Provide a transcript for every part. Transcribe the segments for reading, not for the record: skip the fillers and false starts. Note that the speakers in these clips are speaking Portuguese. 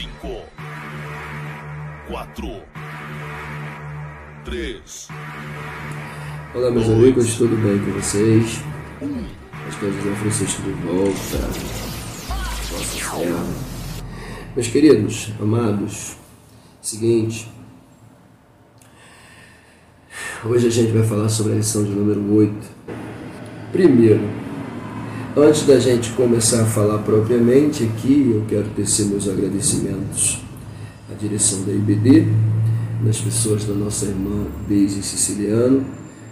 5, 4, 3. Olá, meus amigos, tudo bem com vocês? Pastor José Francisco de volta. Nossa terra. Meus queridos, amados, seguinte. Hoje a gente vai falar sobre a lição de número 8. Primeiro, antes da gente começar a falar propriamente aqui, eu quero tecer meus agradecimentos à direção da IBD, das pessoas da nossa irmã Deise Siciliano,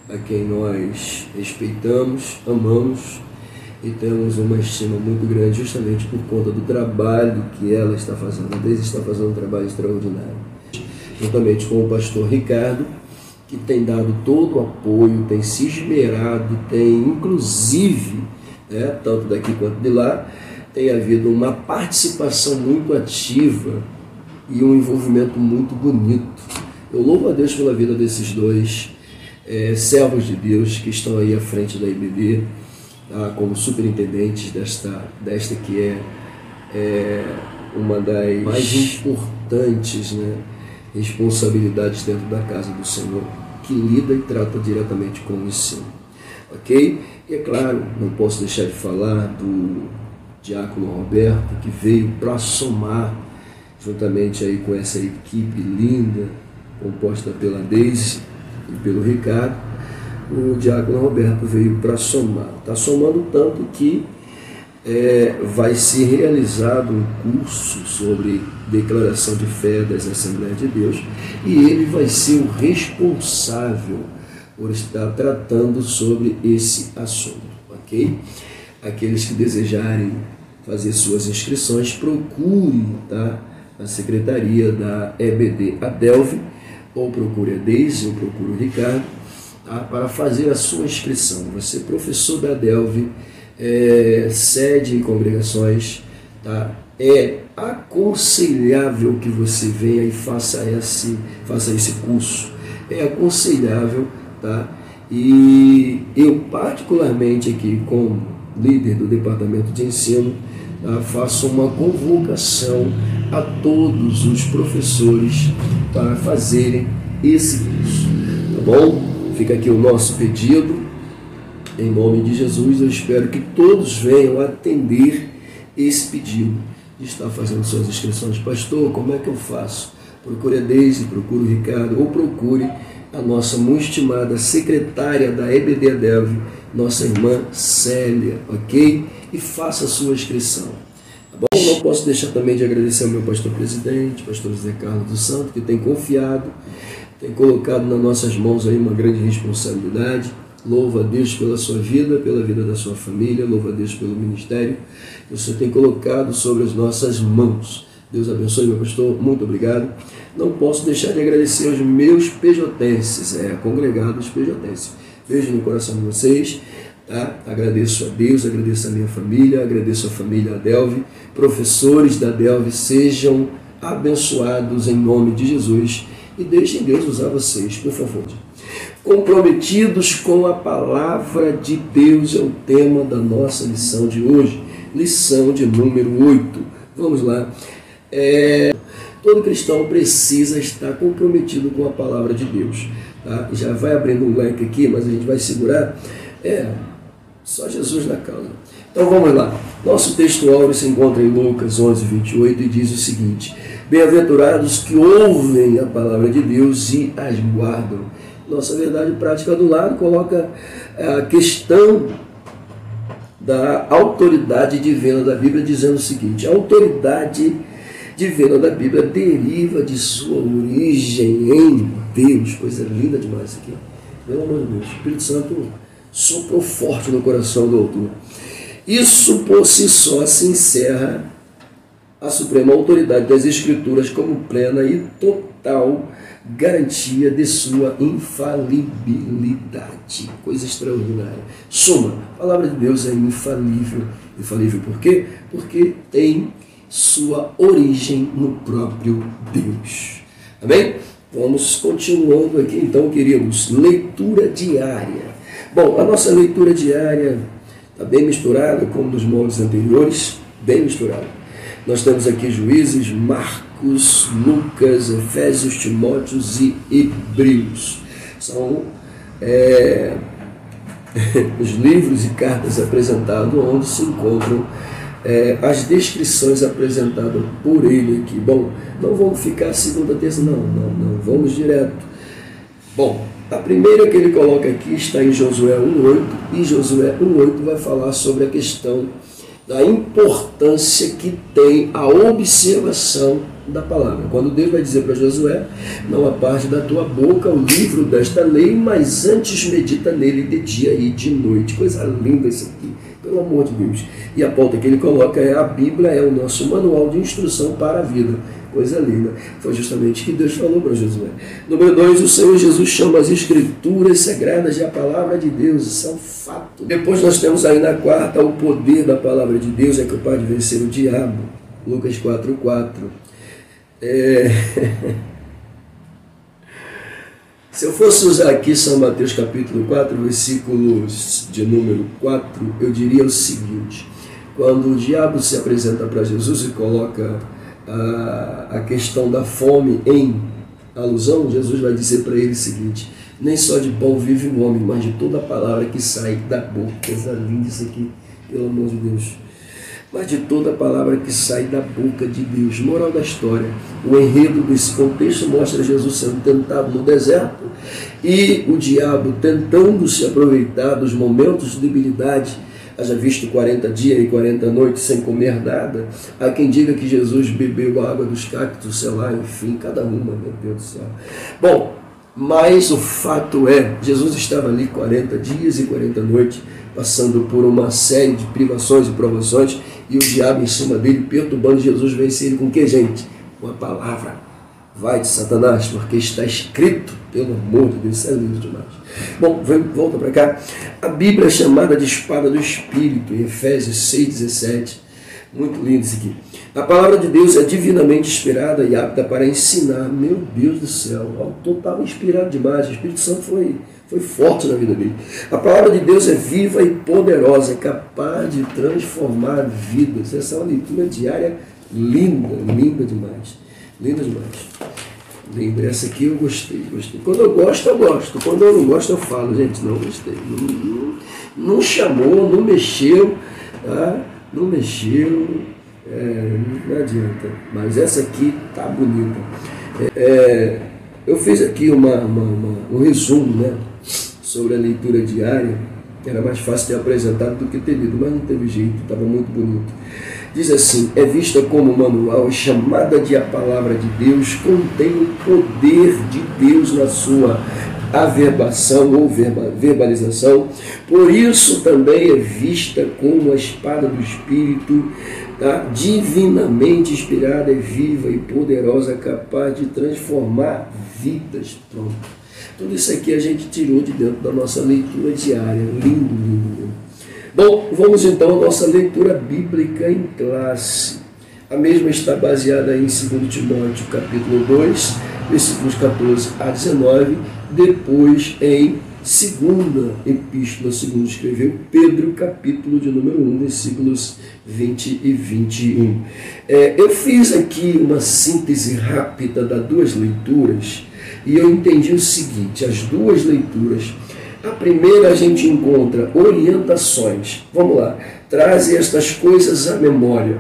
a quem nós respeitamos, amamos e temos uma estima muito grande justamente por conta do trabalho que ela está fazendo. A Deise está fazendo um trabalho extraordinário. Juntamente com o pastor Ricardo, que tem dado todo o apoio, tem se esmerado, tem inclusive, tanto daqui quanto de lá, tem havido uma participação muito ativa e um envolvimento muito bonito. Eu louvo a Deus pela vida desses dois servos de Deus que estão aí à frente da IBD, como superintendentes desta que é uma das mais importantes, responsabilidades dentro da casa do Senhor, que lida e trata diretamente com o ensino, ok? E é claro, não posso deixar de falar do diácono Roberto, que veio para somar, juntamente aí com essa equipe linda, composta pela Deise e pelo Ricardo. O diácono Roberto veio para somar, está somando tanto que vai ser realizado um curso sobre declaração de fé das Assembleias de Deus e ele vai ser o responsável por estar tratando sobre esse assunto, ok? Aqueles que desejarem fazer suas inscrições, procure a secretaria da EBD Adelve, ou procure a Deise, ou procure o Ricardo, para fazer a sua inscrição. Você é professor da Adelve, sede em congregações, é aconselhável que você venha e faça esse curso. É aconselhável, E eu particularmente aqui, como líder do departamento de ensino, faço uma convocação a todos os professores para fazerem esse curso, tá bom? Fica aqui o nosso pedido. Em nome de Jesus, eu espero que todos venham atender esse pedido de estar fazendo suas inscrições. Pastor, como é que eu faço? Procure a Deise, procure o Ricardo, ou procure a nossa muito estimada secretária da EBD Adelve, nossa irmã Célia, ok? E faça a sua inscrição. Tá bom? Não posso deixar também de agradecer ao meu pastor presidente, pastor José Carlos dos Santos, que tem confiado, tem colocado nas nossas mãos aí uma grande responsabilidade. Louvo a Deus pela sua vida, pela vida da sua família, louvo a Deus pelo ministério que o Senhor tem colocado sobre as nossas mãos. Deus abençoe, meu pastor, muito obrigado. Não posso deixar de agradecer aos meus pejotenses, congregados pejotenses. Beijo no coração de vocês, Agradeço a Deus, agradeço a minha família, agradeço a família Adelve. Professores da Adelve, sejam abençoados em nome de Jesus e deixem Deus usar vocês, por favor. Comprometidos com a palavra de Deus é o tema da nossa lição de hoje, lição de número 8. Vamos lá. Todo cristão precisa estar comprometido com a palavra de Deus. Já vai abrindo um leque aqui, mas a gente vai segurar. Só Jesus na causa. Então vamos lá. Nosso texto áureo se encontra em Lucas 11, 28 e diz o seguinte: bem-aventurados que ouvem a palavra de Deus e as guardam. Nossa verdade prática do lado coloca a questão da autoridade divina da Bíblia, dizendo o seguinte: a autoridade divina da Bíblia deriva de sua origem em Deus. Coisa linda demais isso aqui. Pelo amor de Deus, o Espírito Santo soprou forte no coração do autor. Isso por si só se encerra a suprema autoridade das Escrituras como plena e total garantia de sua infalibilidade. Coisa extraordinária. Suma, a palavra de Deus é infalível. Infalível por quê? Porque tem sua origem no próprio Deus. Amém? Vamos continuando aqui então, queridos. Leitura diária. Bom, a nossa leitura diária está bem misturada, como nos moldes anteriores, bem misturada. Nós temos aqui Juízes, Marcos, Lucas, Efésios, Timóteos e Hebreus. São os livros e cartas apresentados onde se encontram as descrições apresentadas por ele aqui. Bom, não vamos ficar segunda, terça, não, vamos direto. Bom, a primeira que ele coloca aqui está em Josué 1:8, e Josué 1:8 vai falar sobre a questão da importância que tem a observação da palavra. Quando Deus vai dizer para Josué: não aparte da tua boca o livro desta lei, mas antes medita nele de dia e de noite. Coisa linda isso aqui, pelo amor de Deus. E a pauta que ele coloca é: a Bíblia é o nosso manual de instrução para a vida. Coisa linda. Foi justamente o que Deus falou para Josué. Número 2, o Senhor Jesus chama as Escrituras sagradas de a palavra de Deus. Isso é um fato. Depois nós temos aí na quarta o poder da palavra de Deus é capaz de vencer o diabo. Lucas 4:4. Se eu fosse usar aqui São Mateus capítulo 4, versículos de número 4, eu diria o seguinte: quando o diabo se apresenta para Jesus e coloca a questão da fome em alusão, Jesus vai dizer para ele o seguinte: nem só de pão vive o homem, mas de toda a palavra que sai da boca. Coisa linda isso aqui, pelo amor de Deus. Mas de toda a palavra que sai da boca de Deus. Moral da história: o enredo desse contexto mostra Jesus sendo tentado no deserto e o diabo tentando se aproveitar dos momentos de debilidade. Haja visto 40 dias e 40 noites sem comer nada. Há quem diga que Jesus bebeu a água dos cactos, sei lá, enfim, cada uma, meu Deus do céu. Bom, mas o fato é, Jesus estava ali 40 dias e 40 noites, passando por uma série de privações e provações, e o diabo em cima dele, perturbando Jesus, vence ele com o que, gente? Uma palavra. Vai de Satanás, porque está escrito, pelo amor de Deus, isso é lindo demais. Bom, volta para cá. A Bíblia é chamada de espada do Espírito, em Efésios 6,17. Muito lindo isso aqui. A palavra de Deus é divinamente inspirada e apta para ensinar. Meu Deus do céu, o autor estava inspirado demais. O Espírito Santo foi forte na vida dele. A palavra de Deus é viva e poderosa, capaz de transformar vidas. Essa é uma leitura diária linda, linda demais. Linda demais. Linda. Essa aqui eu gostei. Quando eu gosto, eu gosto. Quando eu não gosto, eu falo: gente, não gostei. Não chamou, não mexeu. Tá? Não mexeu. Não adianta. Mas essa aqui tá bonita. Eu fiz aqui um resumo, né, sobre a leitura diária, que era mais fácil ter apresentado do que ter lido, mas não teve jeito, estava muito bonito. Diz assim: é vista como manual, chamada de a palavra de Deus, contém o poder de Deus na sua averbação ou verbalização. Por isso também é vista como a espada do Espírito, tá? Divinamente inspirada, é viva e poderosa, capaz de transformar vidas. Pronto. Tudo isso aqui a gente tirou de dentro da nossa leitura diária. Lindo, lindo, lindo. Bom, vamos então à nossa leitura bíblica em classe. A mesma está baseada em 2 Timóteo capítulo 2, versículos 14 a 19, depois em segunda epístola, segundo escreveu Pedro, capítulo de número 1, versículos 20 e 21. Eu fiz aqui uma síntese rápida das duas leituras e eu entendi o seguinte: as duas leituras, a primeira a gente encontra orientações, vamos lá, traze estas coisas à memória,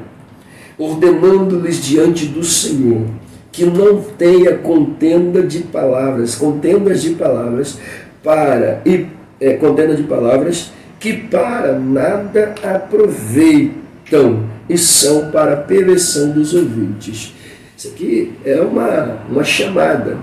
ordenando-lhes diante do Senhor, que não tenha contendas de palavras que para nada aproveitam e são para a perversão dos ouvintes. Isso aqui é uma chamada,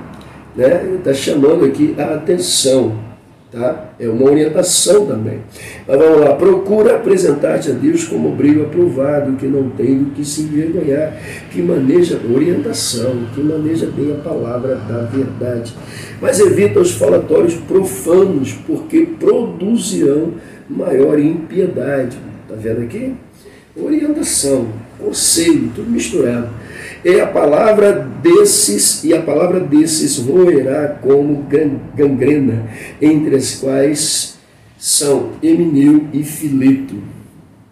né? Ele está chamando aqui a atenção. Tá? É uma orientação também. Mas vamos lá: procura apresentar-te a Deus como obreiro aprovado, que não tem do que se envergonhar, que maneja orientação, que maneja bem a palavra da verdade. Mas evita os falatórios profanos, porque produzirão maior impiedade. Está vendo aqui? Orientação, conselho, tudo misturado. E a palavra desses roerá como gangrena, entre as quais são Emineu e Fileto.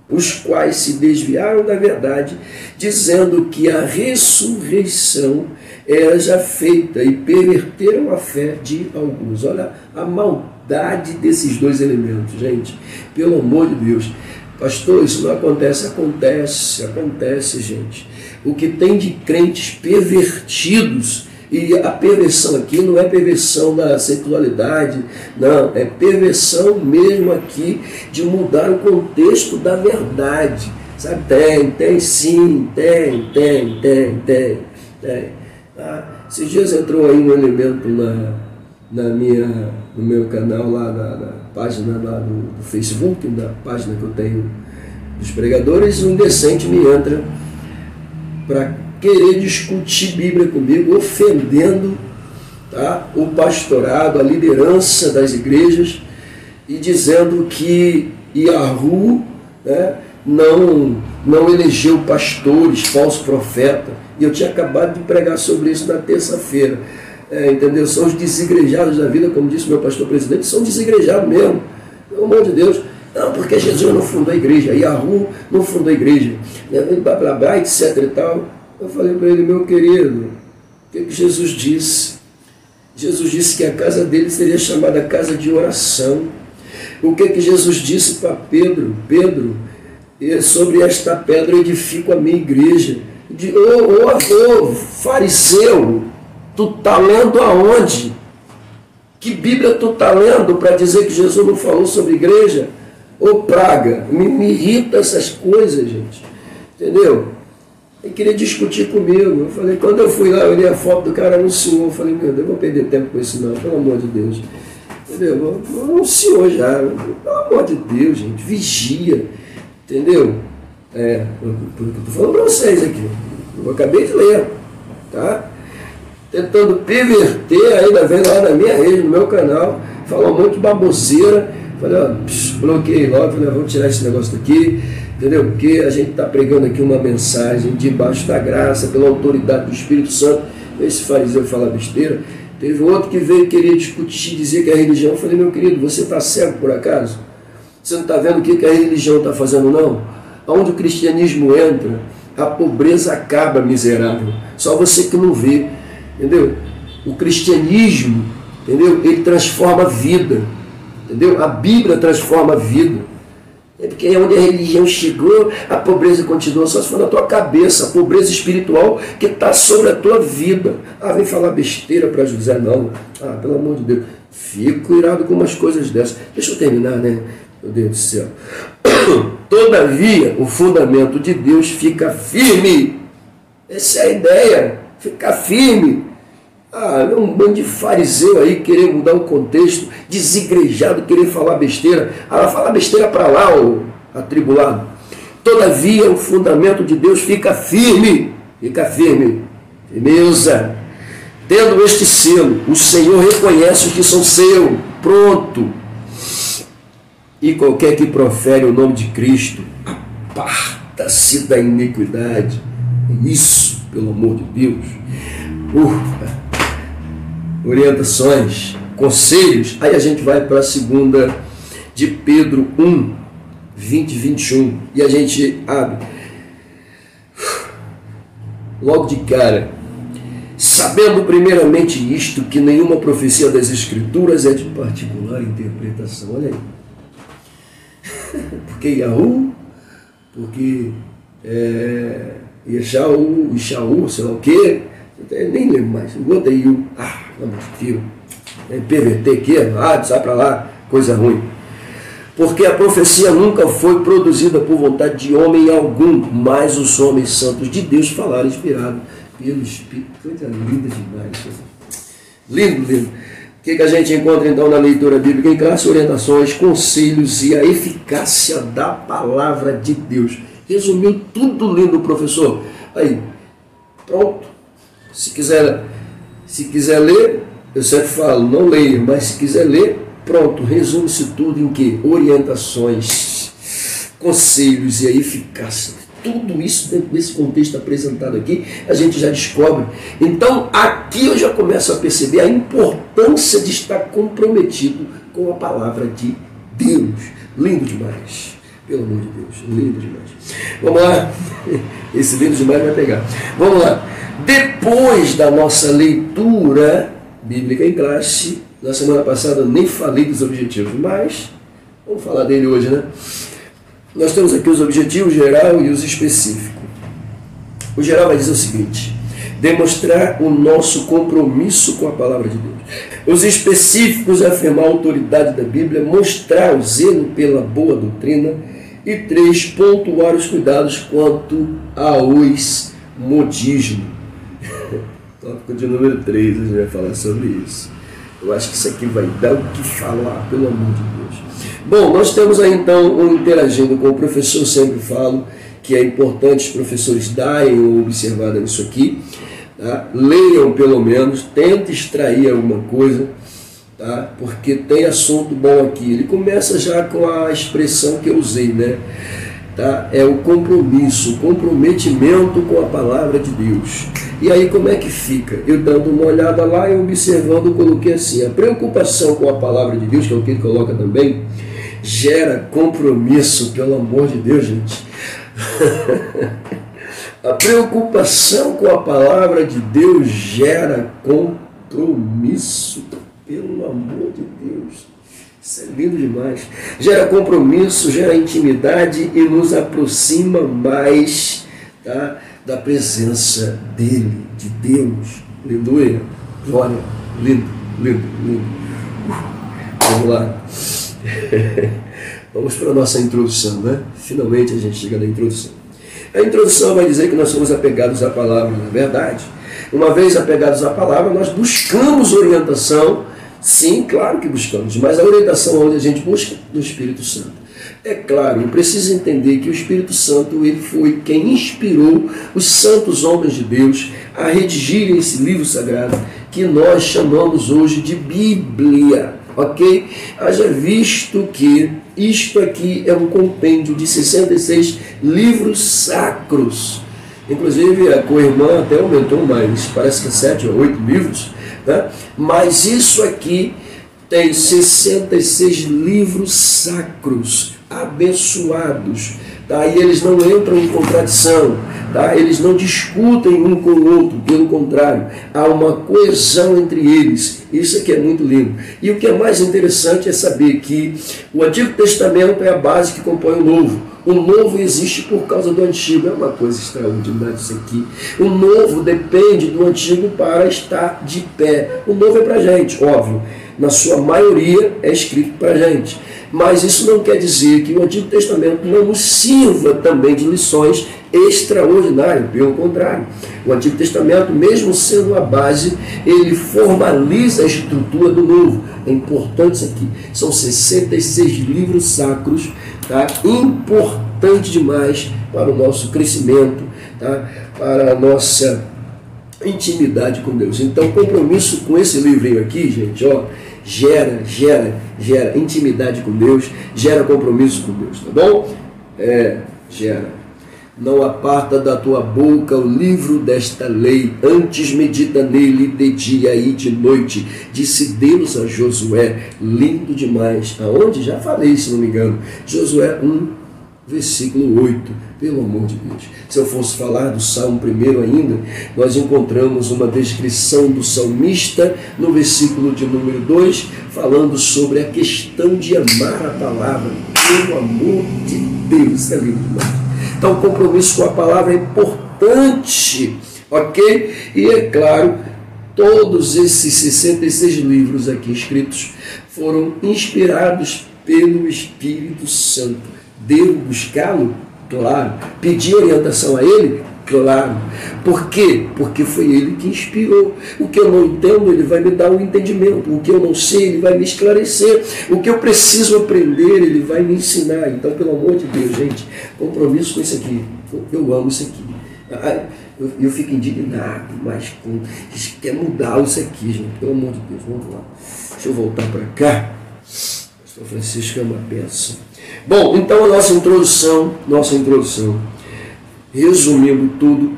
os quais se desviaram da verdade, dizendo que a ressurreição era já feita, e perverteram a fé de alguns. Olha a maldade desses dois elementos, gente. Pelo amor de Deus. Pastor, isso não acontece? Acontece, gente. O que tem de crentes pervertidos, e a perversão aqui não é perversão da sexualidade, não, é perversão mesmo aqui de mudar o contexto da verdade. Sabe? Tem sim, tem. Esses dias entrou aí um elemento no meu canal, lá na página lá do Facebook, na página que eu tenho dos pregadores, um indecente me entra para querer discutir Bíblia comigo, ofendendo, tá, o pastorado, a liderança das igrejas, e dizendo que Yahu, né, não elegeu pastores, falso profeta. E eu tinha acabado de pregar sobre isso na terça-feira. Entendeu? São os desigrejados da vida, como disse meu pastor presidente, são desigrejados mesmo, pelo amor de Deus. Não, porque Jesus não fundou a igreja, Yahu não fundou a igreja, blá blá blá, etc e tal. Eu falei para ele: meu querido, o que Jesus disse? Jesus disse que a casa dele seria chamada casa de oração. O que Jesus disse para Pedro? Pedro, sobre esta pedra edifico a minha igreja. Ô fariseu, tu está lendo aonde? Que Bíblia tu está lendo para dizer que Jesus não falou sobre igreja? Ô praga, me irrita essas coisas, gente. Entendeu? Ele queria discutir comigo. Eu falei, quando eu fui lá, eu olhei a foto do cara, anunciou. Eu falei, meu Deus, eu vou perder tempo com isso não, pelo amor de Deus. Entendeu? Anunciou já, pelo amor de Deus, gente, vigia. Entendeu? Por que eu estou falando para vocês aqui. Eu acabei de ler, tá? Tentando perverter, ainda vem lá na minha rede, no meu canal, falar um monte de baboseira. Falei, ó, bloqueei logo, falei, vamos tirar esse negócio daqui, entendeu? Porque a gente está pregando aqui uma mensagem debaixo da graça, pela autoridade do Espírito Santo. Esse fariseu fala besteira. Teve outro que veio e queria discutir, dizer que é religião. Eu falei, meu querido, você está cego por acaso? Você não está vendo o que a religião está fazendo, não? Onde o cristianismo entra, a pobreza acaba, miserável. Só você que não vê, entendeu? O cristianismo, entendeu? Ele transforma a vida, entendeu? A Bíblia transforma a vida. É porque onde a religião chegou, a pobreza continua. Só se for na tua cabeça, a pobreza espiritual que está sobre a tua vida. Vem falar besteira para José, não. Pelo amor de Deus. Fico irado com umas coisas dessas. Deixa eu terminar, né? Meu Deus do céu. Todavia, o fundamento de Deus fica firme. Essa é a ideia. Ficar firme. Um bando de fariseu aí querer mudar o contexto, desigrejado, querer falar besteira. Fala besteira para lá, ô atribulado. Todavia, o fundamento de Deus fica firme. Fica firme. Firmeza. Tendo este selo, o Senhor reconhece os que são seu. Pronto. E qualquer que profere o nome de Cristo, aparta-se da iniquidade. Isso, pelo amor de Deus. Orientações, conselhos. Aí a gente vai para a 2 de Pedro 1, 20 e 21. E a gente abre. Logo de cara. Sabendo primeiramente isto, que nenhuma profecia das Escrituras é de particular interpretação. Olha aí. Porque Yahu, porque Ishaú, sei lá o quê, nem lembro mais. O outro aí, PVT aqui, sai para lá, coisa ruim. Porque a profecia nunca foi produzida por vontade de homem algum, mas os homens santos de Deus falaram inspirado pelo Espírito. Coisa linda demais. Lindo. O que a gente encontra então na leitura bíblica? Em classe, orientações, conselhos e a eficácia da palavra de Deus. Resumiu tudo lindo, professor. Aí, pronto. Se quiser ler, eu sempre falo, não leia, mas se quiser ler, pronto. Resume-se tudo em quê? Orientações, conselhos e a eficácia. Tudo isso dentro desse contexto apresentado aqui, a gente já descobre. Então, aqui eu já começo a perceber a importância de estar comprometido com a palavra de Deus. Lindo demais. Pelo amor de Deus, lindo demais. Vamos lá, esse lindo demais vai pegar. Vamos lá. Depois da nossa leitura bíblica em classe, na semana passada eu nem falei dos objetivos, mas vamos falar dele hoje, né? Nós temos aqui os objetivos geral e os específicos. O geral vai dizer o seguinte: demonstrar o nosso compromisso com a palavra de Deus. Os específicos, afirmar a autoridade da Bíblia, mostrar o zelo pela boa doutrina. E 3, pontuar os cuidados quanto aos modismo. Tópico de número 3, a gente vai falar sobre isso. Eu acho que isso aqui vai dar o que falar, pelo amor de Deus. Bom, nós temos aí então um interagindo com o professor. Eu sempre falo que é importante os professores darem uma observada nisso aqui, tá? Leiam pelo menos, tentem extrair alguma coisa, tá? Porque tem assunto bom aqui. Ele começa já com a expressão que eu usei, né? Tá? É o compromisso, o comprometimento com a palavra de Deus. E aí como é que fica? Eu dando uma olhada lá e observando, eu coloquei assim: a preocupação com a palavra de Deus, que é o que ele coloca também, gera compromisso, pelo amor de Deus, gente. A preocupação com a palavra de Deus gera compromisso, pelo amor de Deus. Isso é lindo demais. Gera compromisso, gera intimidade e nos aproxima mais, tá, da presença dele, de Deus. Aleluia. Glória. Lindo, lindo, lindo. Vamos lá. Vamos para a nossa introdução, né? Finalmente a gente chega na introdução. A introdução vai dizer que nós somos apegados à palavra, na verdade. Uma vez apegados à palavra, nós buscamos orientação. Sim, claro que buscamos, mas a orientação onde a gente busca do Espírito Santo. É claro, eu preciso entender que o Espírito Santo ele foi quem inspirou os santos homens de Deus a redigirem esse livro sagrado que nós chamamos hoje de Bíblia, ok? Haja visto que isto aqui é um compêndio de 66 livros sacros. Inclusive a co-irmã até aumentou mais, parece que 7 ou 8 livros, né? Mas isso aqui tem 66 livros sacros, abençoados, tá? E eles não entram em contradição, tá? Eles não discutem um com o outro, pelo contrário, há uma coesão entre eles. Isso aqui é muito lindo. E o que é mais interessante é saber que o Antigo Testamento é a base que compõe o Novo. O novo existe por causa do antigo. É uma coisa extraordinária isso aqui. O novo depende do antigo para estar de pé. O novo é para a gente, óbvio. Na sua maioria é escrito para a gente. Mas isso não quer dizer que o Antigo Testamento não nos sirva também de lições extraordinárias. Pelo contrário, o Antigo Testamento, mesmo sendo a base, ele formaliza a estrutura do Novo. É importante isso aqui. São 66 livros sacros, tá? Importante demais para o nosso crescimento, tá? Para a nossa intimidade com Deus. Então, compromisso com esse livrinho aqui, gente, ó, gera intimidade com Deus, gera compromisso com Deus, tá bom? Gera. Não aparta da tua boca o livro desta lei, antes medita nele de dia e de noite, disse Deus a Josué. Lindo demais. Aonde? Já falei, se não me engano. Josué 1, versículo 8. Pelo amor de Deus. Se eu fosse falar do Salmo 1 ainda, nós encontramos uma descrição do salmista no versículo de número 2, falando sobre a questão de amar a palavra. Pelo amor de Deus, é lindo demais. Então, o compromisso com a palavra é importante, ok? E é claro, todos esses 66 livros aqui escritos foram inspirados pelo Espírito Santo. Devo buscá-lo? Claro. Pedir orientação a ele? Claro. Por quê? Porque foi ele que inspirou. O que eu não entendo, ele vai me dar um entendimento. O que eu não sei, ele vai me esclarecer. O que eu preciso aprender, ele vai me ensinar. Então, pelo amor de Deus, gente, compromisso com isso aqui. Eu amo isso aqui. Eu fico indignado, mas quer mudar isso aqui, gente. Pelo amor de Deus, vamos lá. Deixa eu voltar para cá. Pastor Francisco é uma bênção. Bom, então a nossa introdução, resumindo tudo,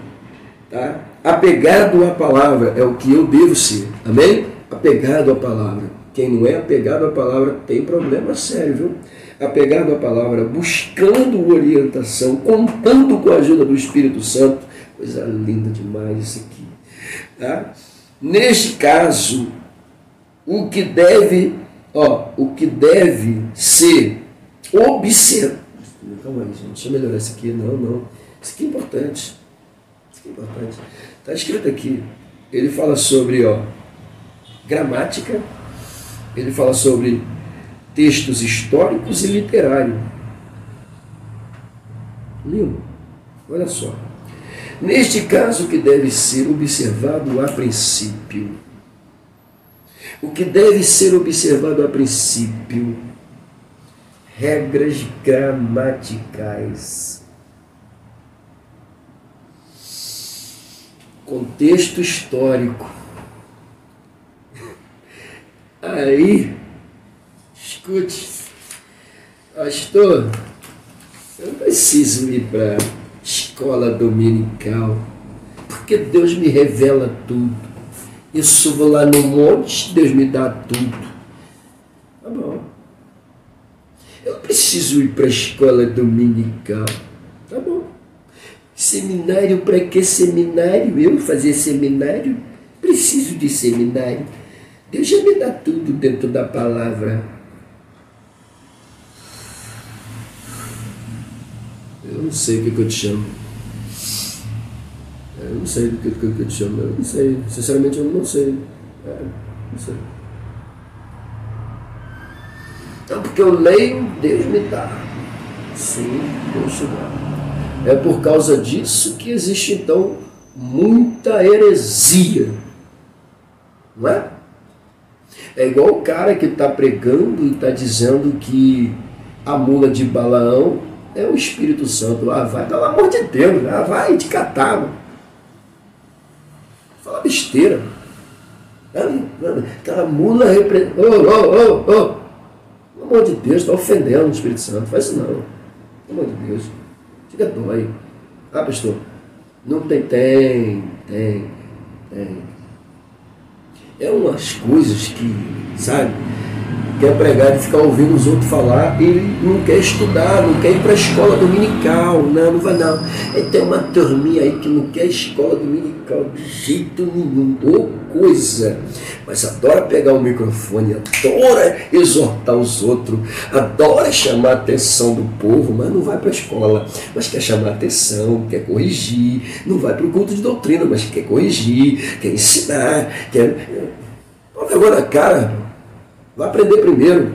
tá? Apegado à palavra é o que eu devo ser, amém? Apegado à palavra. Quem não é apegado à palavra tem problema sério, viu? apegado à palavra, buscando orientação, contando com a ajuda do Espírito Santo. Coisa linda demais isso aqui. Tá? Neste caso, o que deve ser observado. Calma aí, gente. Deixa eu melhorar isso aqui. Não. Isso aqui é importante. Está escrito aqui. Ele fala sobre gramática. Ele fala sobre textos históricos e literários. Lindo. Olha só. Neste caso, o que deve ser observado a princípio. O que deve ser observado a princípio. Regras gramaticais. Contexto histórico. Aí, escute, pastor, eu não preciso ir para escola dominical, porque Deus me revela tudo. Eu subo lá no monte, Deus me dá tudo. Tá bom. Eu não preciso ir para a escola dominical. Tá bom. Seminário, para que seminário? Eu fazer seminário? Preciso de seminário. Deus já me dá tudo dentro da palavra. Eu não sei o que eu te chamo. Eu não sei do que eu te chamo. Eu não sei. Sinceramente, eu não sei. Não sei. Então, porque eu leio, Deus me dá. Sim, Deus te dá. É por causa disso que existe, então, muita heresia. Não é? É igual o cara que está pregando e está dizendo que a mula de Balaão é o Espírito Santo. Vai, pelo amor de Deus, vai te catar. Mano. Fala besteira. Aquela mula representa. Pelo amor de Deus, está ofendendo o Espírito Santo. Faz isso não. Pelo amor de Deus. Fica dói. Pastor, não tem. É umas coisas que, sabe, quer pregar e ficar ouvindo os outros falar e não quer estudar, não quer ir para a escola dominical, não vai não. Tem uma turminha aí que não quer escola dominical de jeito nenhum, ou coisa, mas adora pegar o microfone, adora exortar os outros, adora chamar a atenção do povo, mas não vai para a escola, mas quer chamar a atenção, quer corrigir, não vai para o culto de doutrina, mas quer corrigir, quer ensinar, Não vergonha na cara. Vai aprender primeiro.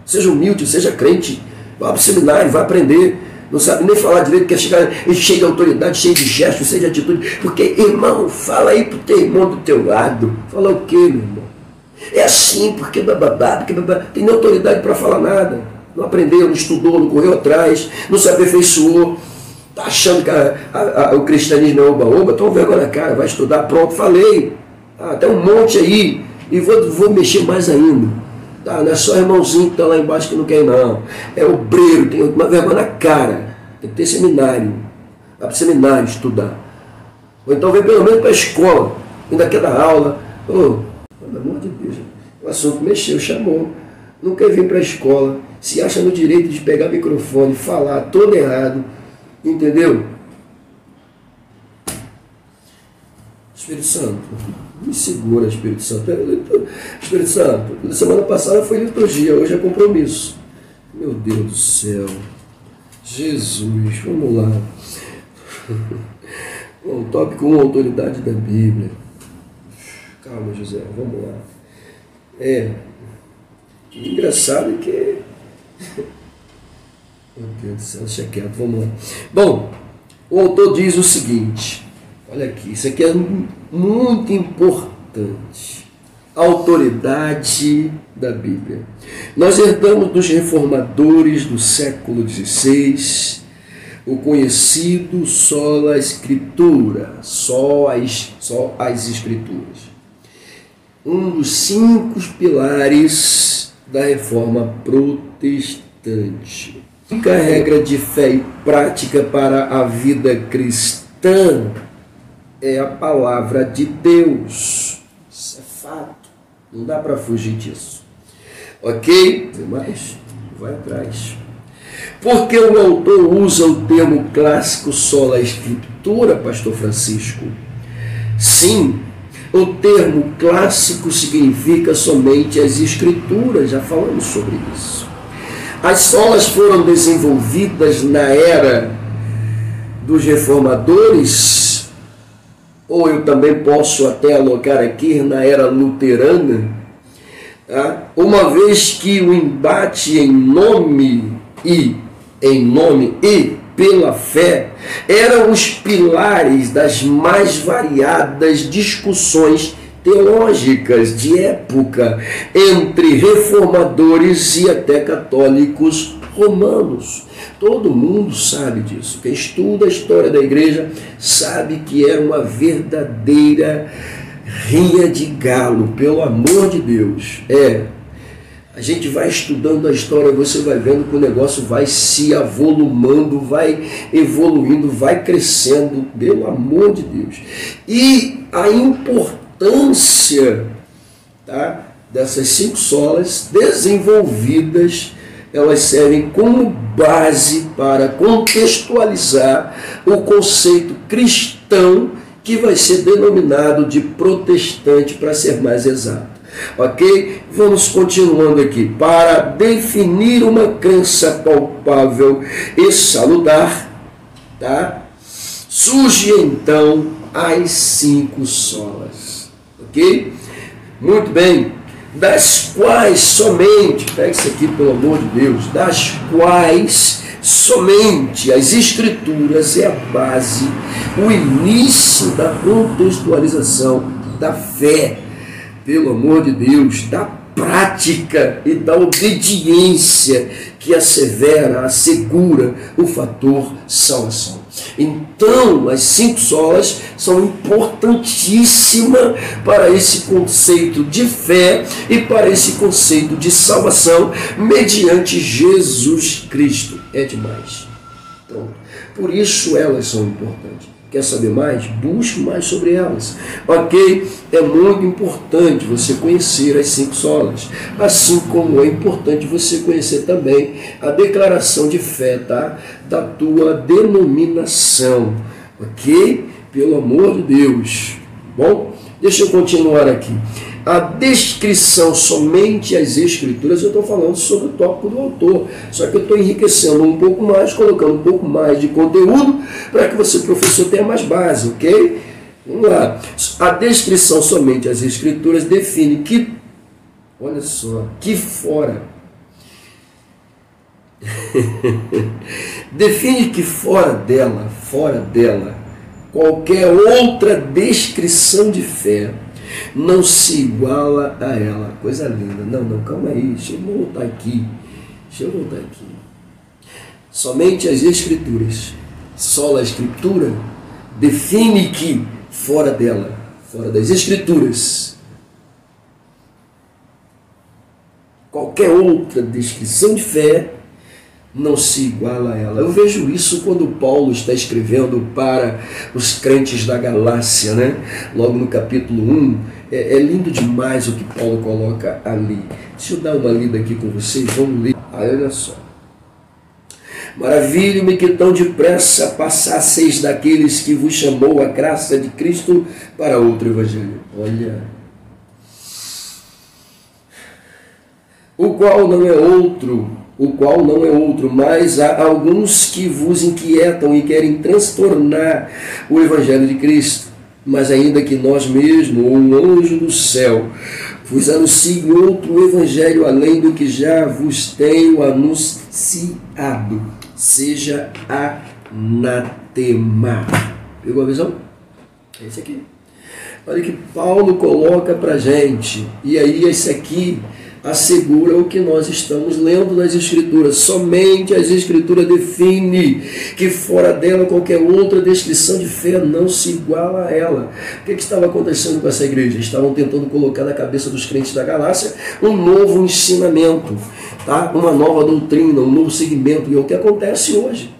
Seja humilde, seja crente. Vá para o seminário, vai aprender. Não sabe nem falar direito, quer chegar cheio de autoridade, cheio de gestos, cheio de atitude. Porque, irmão, fala aí pro teu irmão do teu lado. Fala o quê, meu irmão? É assim, porque bababá, tem nem autoridade para falar nada. Não aprendeu, não estudou, não correu atrás, não se aperfeiçoou. Tá achando que o cristianismo é oba-oba? Toma vergonha na cara, vai estudar, pronto, falei. Tem um monte aí. E vou mexer mais ainda. Não é só irmãozinho que está lá embaixo que não quer ir, não. É obreiro, tem uma vergonha na cara. Tem que ter seminário. Vai para o seminário estudar. Ou então vem pelo menos para a escola. Ainda quer dar aula. Pelo amor de Deus. O assunto mexeu, chamou. Não quer vir para a escola. Se acha no direito de pegar microfone, falar todo errado. Entendeu? Espírito Santo, me segura, Espírito Santo. Espírito Santo, semana passada foi liturgia, hoje é compromisso. Meu Deus do céu. Jesus, vamos lá. Bom, tópico 1, autoridade da Bíblia. Calma, José, vamos lá. Engraçado é que... Meu Deus do céu, deixa quieto, vamos lá. Bom, o autor diz o seguinte... Olha aqui, isso aqui é muito importante. A autoridade da Bíblia. Nós herdamos dos reformadores do século XVI o conhecido sola escritura, só as escrituras. Um dos 5 pilares da reforma protestante. A única regra de fé e prática para a vida cristã é a palavra de Deus. Isso é fato. Não dá para fugir disso. Ok? Tem mais? vai atrás. Porque o autor usa o termo clássico sola escritura, pastor Francisco? Sim, o termo clássico significa somente as escrituras, já falamos sobre isso. As solas foram desenvolvidas na era dos reformadores, ou eu também posso até alocar aqui na era luterana, tá? Uma vez que o embate em nome e pela fé eram os pilares das mais variadas discussões teológicas de época entre reformadores e até católicos romanos. Todo mundo sabe disso. Quem estuda a história da igreja sabe que era uma verdadeira rinha de galo, pelo amor de Deus. A gente vai estudando a história, você vai vendo que o negócio vai se avolumando, vai evoluindo, vai crescendo, pelo amor de Deus. E a importância, tá, dessas 5 solas desenvolvidas, elas servem como base para contextualizar o conceito cristão que vai ser denominado de protestante, para ser mais exato. Ok? Vamos continuando aqui. Para definir uma crença palpável e saludar, tá? Surge então as 5 solas. Ok? Muito bem. Das quais somente, pega isso aqui pelo amor de Deus, das quais somente as escrituras é a base, o início da contextualização da fé, pelo amor de Deus, da prática e da obediência que assevera, assegura o fator salvação. Então, as 5 solas são importantíssimas para esse conceito de fé e para esse conceito de salvação mediante Jesus Cristo. É demais. Pronto. Por isso elas são importantes. Quer saber mais? Busque mais sobre elas. Ok? É muito importante você conhecer as 5 solas. Assim como é importante você conhecer também a declaração de fé, tá? Da tua denominação. Ok? Pelo amor de Deus. Bom, deixa eu continuar aqui. A descrição somente as escrituras, eu estou falando sobre o tópico do autor, só que eu estou enriquecendo um pouco mais, colocando um pouco mais de conteúdo, para que você, professor, tenha mais base, ok? Vamos lá. A descrição somente as escrituras define que, olha só, que fora, define que fora dela, qualquer outra descrição de fé não se iguala a ela. Coisa linda. Não, calma aí. Deixa eu voltar aqui. Somente as escrituras. Sola escritura define que fora dela, fora das escrituras, qualquer outra descrição de fé não se iguala a ela. Eu vejo isso quando Paulo está escrevendo para os crentes da Galácia, né? Logo no capítulo 1, é lindo demais o que Paulo coloca ali. Deixa eu dar uma lida aqui com vocês, vamos ler. Olha só. Maravilho-me que tão depressa passasseis daqueles que vos chamou a graça de Cristo para outro evangelho. Olha. O qual não é outro, mas há alguns que vos inquietam e querem transtornar o evangelho de Cristo. Mas ainda que nós mesmos, ou um anjo do céu, vos anuncie outro evangelho além do que já vos tenho anunciado, seja anatema. Pegou a visão? É esse aqui. Olha que Paulo coloca para a gente. E aí esse aqui assegura o que nós estamos lendo nas Escrituras. Somente as Escrituras definem que fora dela qualquer outra descrição de fé não se iguala a ela. O que estava acontecendo com essa igreja? Estavam tentando colocar na cabeça dos crentes da Galácia um novo ensinamento, tá? Uma nova doutrina, um novo segmento. E é o que acontece hoje.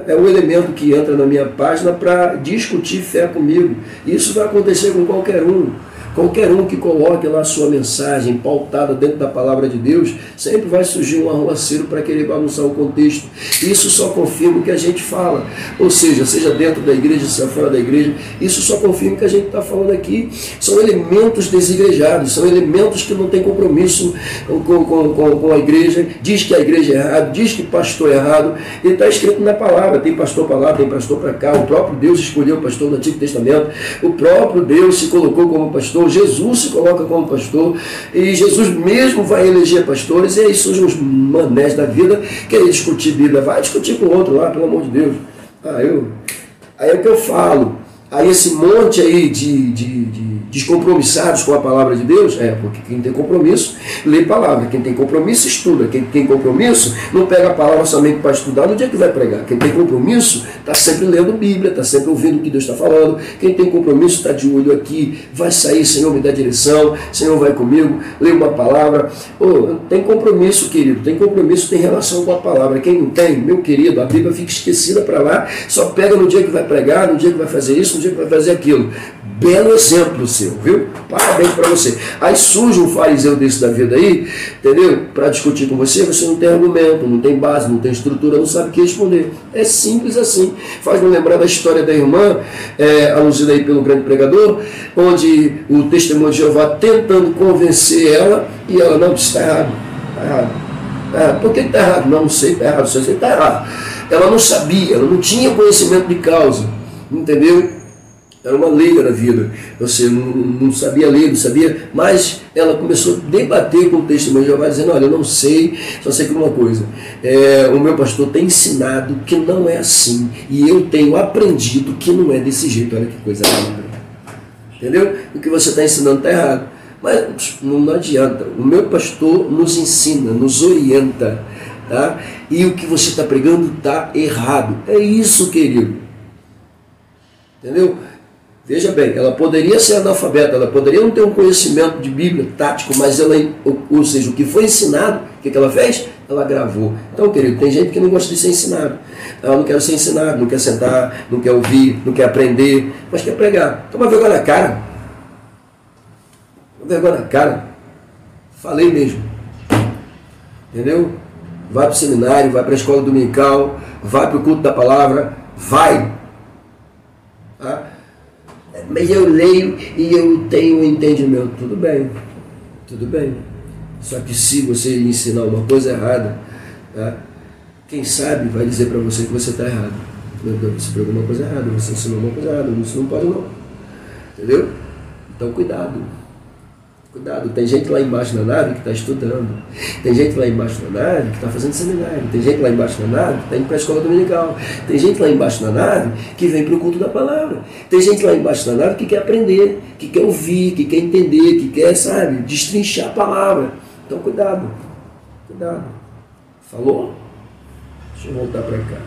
É o elemento que entra na minha página para discutir fé comigo. Isso vai acontecer com qualquer um. Qualquer um que coloque lá a sua mensagem pautada dentro da palavra de Deus, sempre vai surgir um arruaceiro para querer bagunçar o contexto. Isso só confirma o que a gente fala. Ou seja dentro da igreja, seja fora da igreja, isso só confirma o que a gente está falando aqui. São elementos desigrejados, são elementos que não têm compromisso com a igreja, diz que a igreja é errado, diz que pastor é errado, e está escrito na palavra, tem pastor para lá, tem pastor para cá, o próprio Deus escolheu o pastor no Antigo Testamento, o próprio Deus se colocou como pastor, Jesus se coloca como pastor, e Jesus mesmo vai eleger pastores, e aí surgem os manés da vida, querer discutir Bíblia, vai discutir com o outro lá, pelo amor de Deus. Aí é o que eu falo. Aí esse monte aí de descompromissados com a palavra de Deus, porque quem tem compromisso, lê palavra. Quem tem compromisso, estuda. Quem tem compromisso, não pega a palavra somente para estudar no dia que vai pregar. Quem tem compromisso, está sempre lendo Bíblia, está sempre ouvindo o que Deus está falando. Quem tem compromisso, está de olho aqui, vai sair, Senhor, me dá direção, Senhor, vai comigo, lê uma palavra. Tem compromisso, querido, tem compromisso, tem relação com a palavra. Quem não tem, meu querido, a Bíblia fica esquecida para lá, só pega no dia que vai pregar, no dia que vai fazer isso, no dia que vai fazer aquilo. Belo exemplo seu, viu? Parabéns para você. Aí surge um fariseu desse da vida aí, entendeu? Para discutir com você, você não tem argumento, não tem base, não tem estrutura, não sabe o que responder. É simples assim. Faz-me lembrar da história da irmã, aluzida aí pelo grande pregador, onde o testemunho de Jeová tentando convencer ela, e ela não, está errado. Está errado. Por que está errado? Não sei, está errado, só sei que está errado. Ela não sabia, ela não tinha conhecimento de causa, entendeu? Era uma leiga da vida, você não sabia ler, não sabia, mas ela começou a debater com o testemunho de Jeová, dizendo, olha, eu não sei, só sei que uma coisa, o meu pastor tem ensinado que não é assim, e eu tenho aprendido que não é desse jeito. Olha que coisa linda, entendeu? O que você está ensinando está errado, mas não adianta, o meu pastor nos ensina, nos orienta, tá? E o que você está pregando está errado, é isso, querido, entendeu? Veja bem, ela poderia ser analfabeta, ela poderia não ter um conhecimento de Bíblia tático, mas ela, ou seja, o que foi ensinado, o que ela fez? Ela gravou. Então, querido, tem gente que não gosta de ser ensinado. Eu não quero ser ensinado, não quer sentar, não quer ouvir, não quer aprender, mas quer pregar. Toma vergonha na cara. Toma vergonha na cara. Falei mesmo. Entendeu? Vai para o seminário, vai para a escola dominical, vai para o culto da palavra, vai. Tá? Mas eu leio e eu tenho um entendimento. Tudo bem, tudo bem. Só que se você ensinar uma coisa errada, tá? Quem sabe vai dizer para você que você está errado. Você pregou uma coisa errada, você ensinou uma coisa errada, isso não pode não. Entendeu? Então cuidado. Cuidado, tem gente lá embaixo na nave que está estudando, tem gente lá embaixo na nave que está fazendo seminário, tem gente lá embaixo na nave que está indo para a escola dominical, tem gente lá embaixo na nave que vem para o culto da palavra, tem gente lá embaixo na nave que quer aprender, que quer ouvir, que quer entender, que quer, sabe, destrinchar a palavra. Então cuidado, cuidado. Falou? Deixa eu voltar para cá.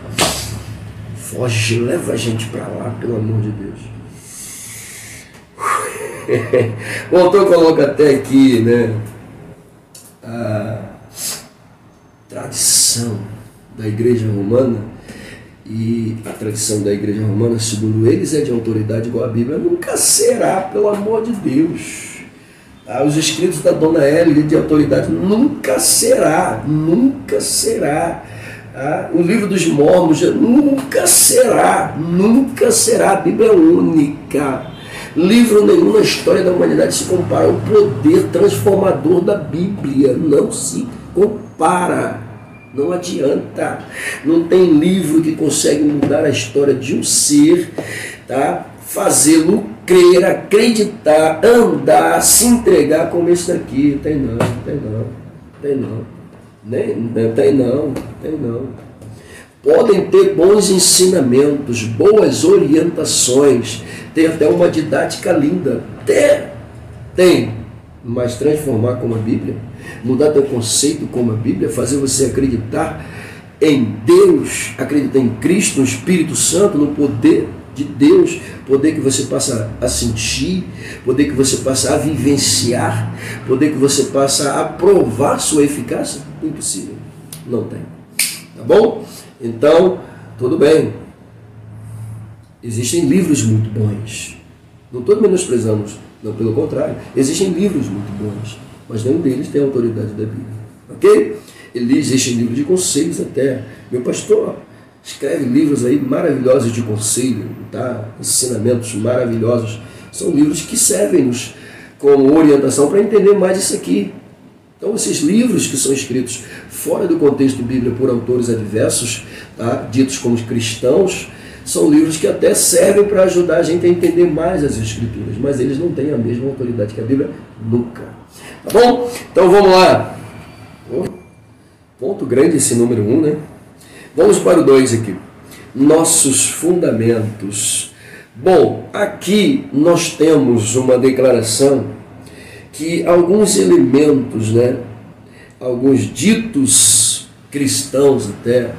Foge, leva a gente para lá, pelo amor de Deus. O autor coloca até aqui, né, a tradição da igreja romana, e a tradição da igreja romana, segundo eles, é de autoridade igual a Bíblia. Nunca será, pelo amor de Deus. Os escritos da Dona Hélia de autoridade nunca será, nunca será. O livro dos Mormons nunca será, nunca será. A Bíblia é única. Livro nenhum na história da humanidade se compara ao poder transformador da Bíblia. Não se compara. Não adianta. Não tem livro que consegue mudar a história de um ser, tá? Fazê-lo crer, acreditar, andar, se entregar como esse daqui. Tem não, tem não, tem não. Tem não. Podem ter bons ensinamentos, boas orientações, tem até uma didática linda, tem, mas transformar como a Bíblia, mudar teu conceito como a Bíblia, fazer você acreditar em Deus, acreditar em Cristo, no Espírito Santo, no poder de Deus, poder que você passa a sentir, poder que você passa a vivenciar, poder que você passa a provar sua eficácia, impossível, não tem, tá bom? Então, tudo bem, existem livros muito bons, não estou menosprezando Não, pelo contrário. Existem livros muito bons, mas nenhum deles tem a autoridade da Bíblia. Ok? Existem livros de conselhos até. Meu pastor escreve livros aí maravilhosos de conselho, tá? Ensinamentos maravilhosos. São livros que servem-nos como orientação para entender mais isso aqui. Então, esses livros que são escritos fora do contexto bíblico por autores adversos, tá? Ditos como cristãos, são livros que até servem para ajudar a gente a entender mais as Escrituras, mas eles não têm a mesma autoridade que a Bíblia, nunca. Tá bom? Então vamos lá. Ponto grande esse número 1, né? Vamos para o 2 aqui. Nossos fundamentos. Bom, aqui nós temos uma declaração que alguns elementos, né, alguns ditos cristãos até,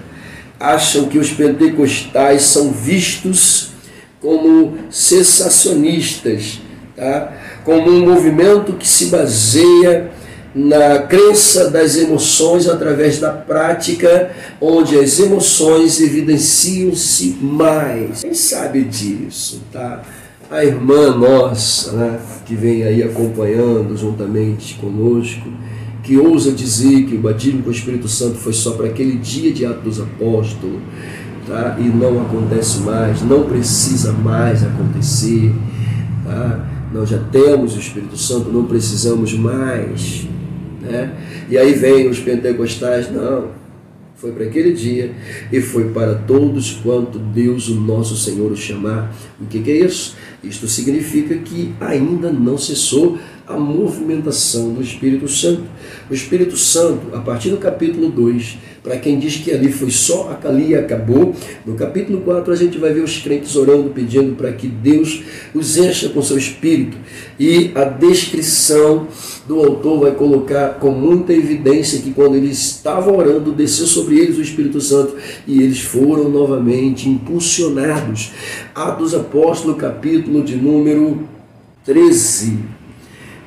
acham que os pentecostais são vistos como cessacionistas, tá? Como um movimento que se baseia na crença das emoções através da prática, onde as emoções evidenciam-se mais. Quem sabe disso, tá? A irmã nossa, né, que vem aí acompanhando juntamente conosco, que ousa dizer que o batismo com o Espírito Santo foi só para aquele dia de Atos dos Apóstolos, tá? E não acontece mais, não precisa mais acontecer, tá? Nós já temos o Espírito Santo, não precisamos mais, né? E aí vem os pentecostais, não, foi para aquele dia e foi para todos quanto Deus, o nosso Senhor, o chamar. O que é isso? Isto significa que ainda não cessou a movimentação do Espírito Santo. O Espírito Santo, a partir do capítulo 2, para quem diz que ali foi só ali e acabou, no capítulo 4 a gente vai ver os crentes orando, pedindo para que Deus os encha com seu Espírito. E a descrição do autor vai colocar com muita evidência que quando eles estavam orando, desceu sobre eles o Espírito Santo e eles foram novamente impulsionados. Atos dos Apóstolos, capítulo de número 13.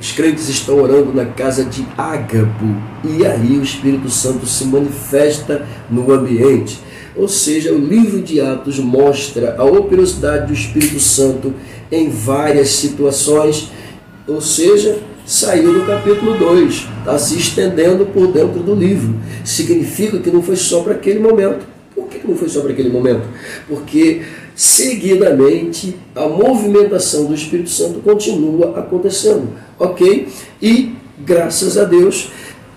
Os crentes estão orando na casa de Ágabo e aí o Espírito Santo se manifesta no ambiente. Ou seja, o livro de Atos mostra a operosidade do Espírito Santo em várias situações, ou seja, saiu do capítulo 2, está se estendendo por dentro do livro. Significa que não foi só para aquele momento. Por que não foi só para aquele momento? Porque seguidamente a movimentação do Espírito Santo continua acontecendo, ok? E graças a Deus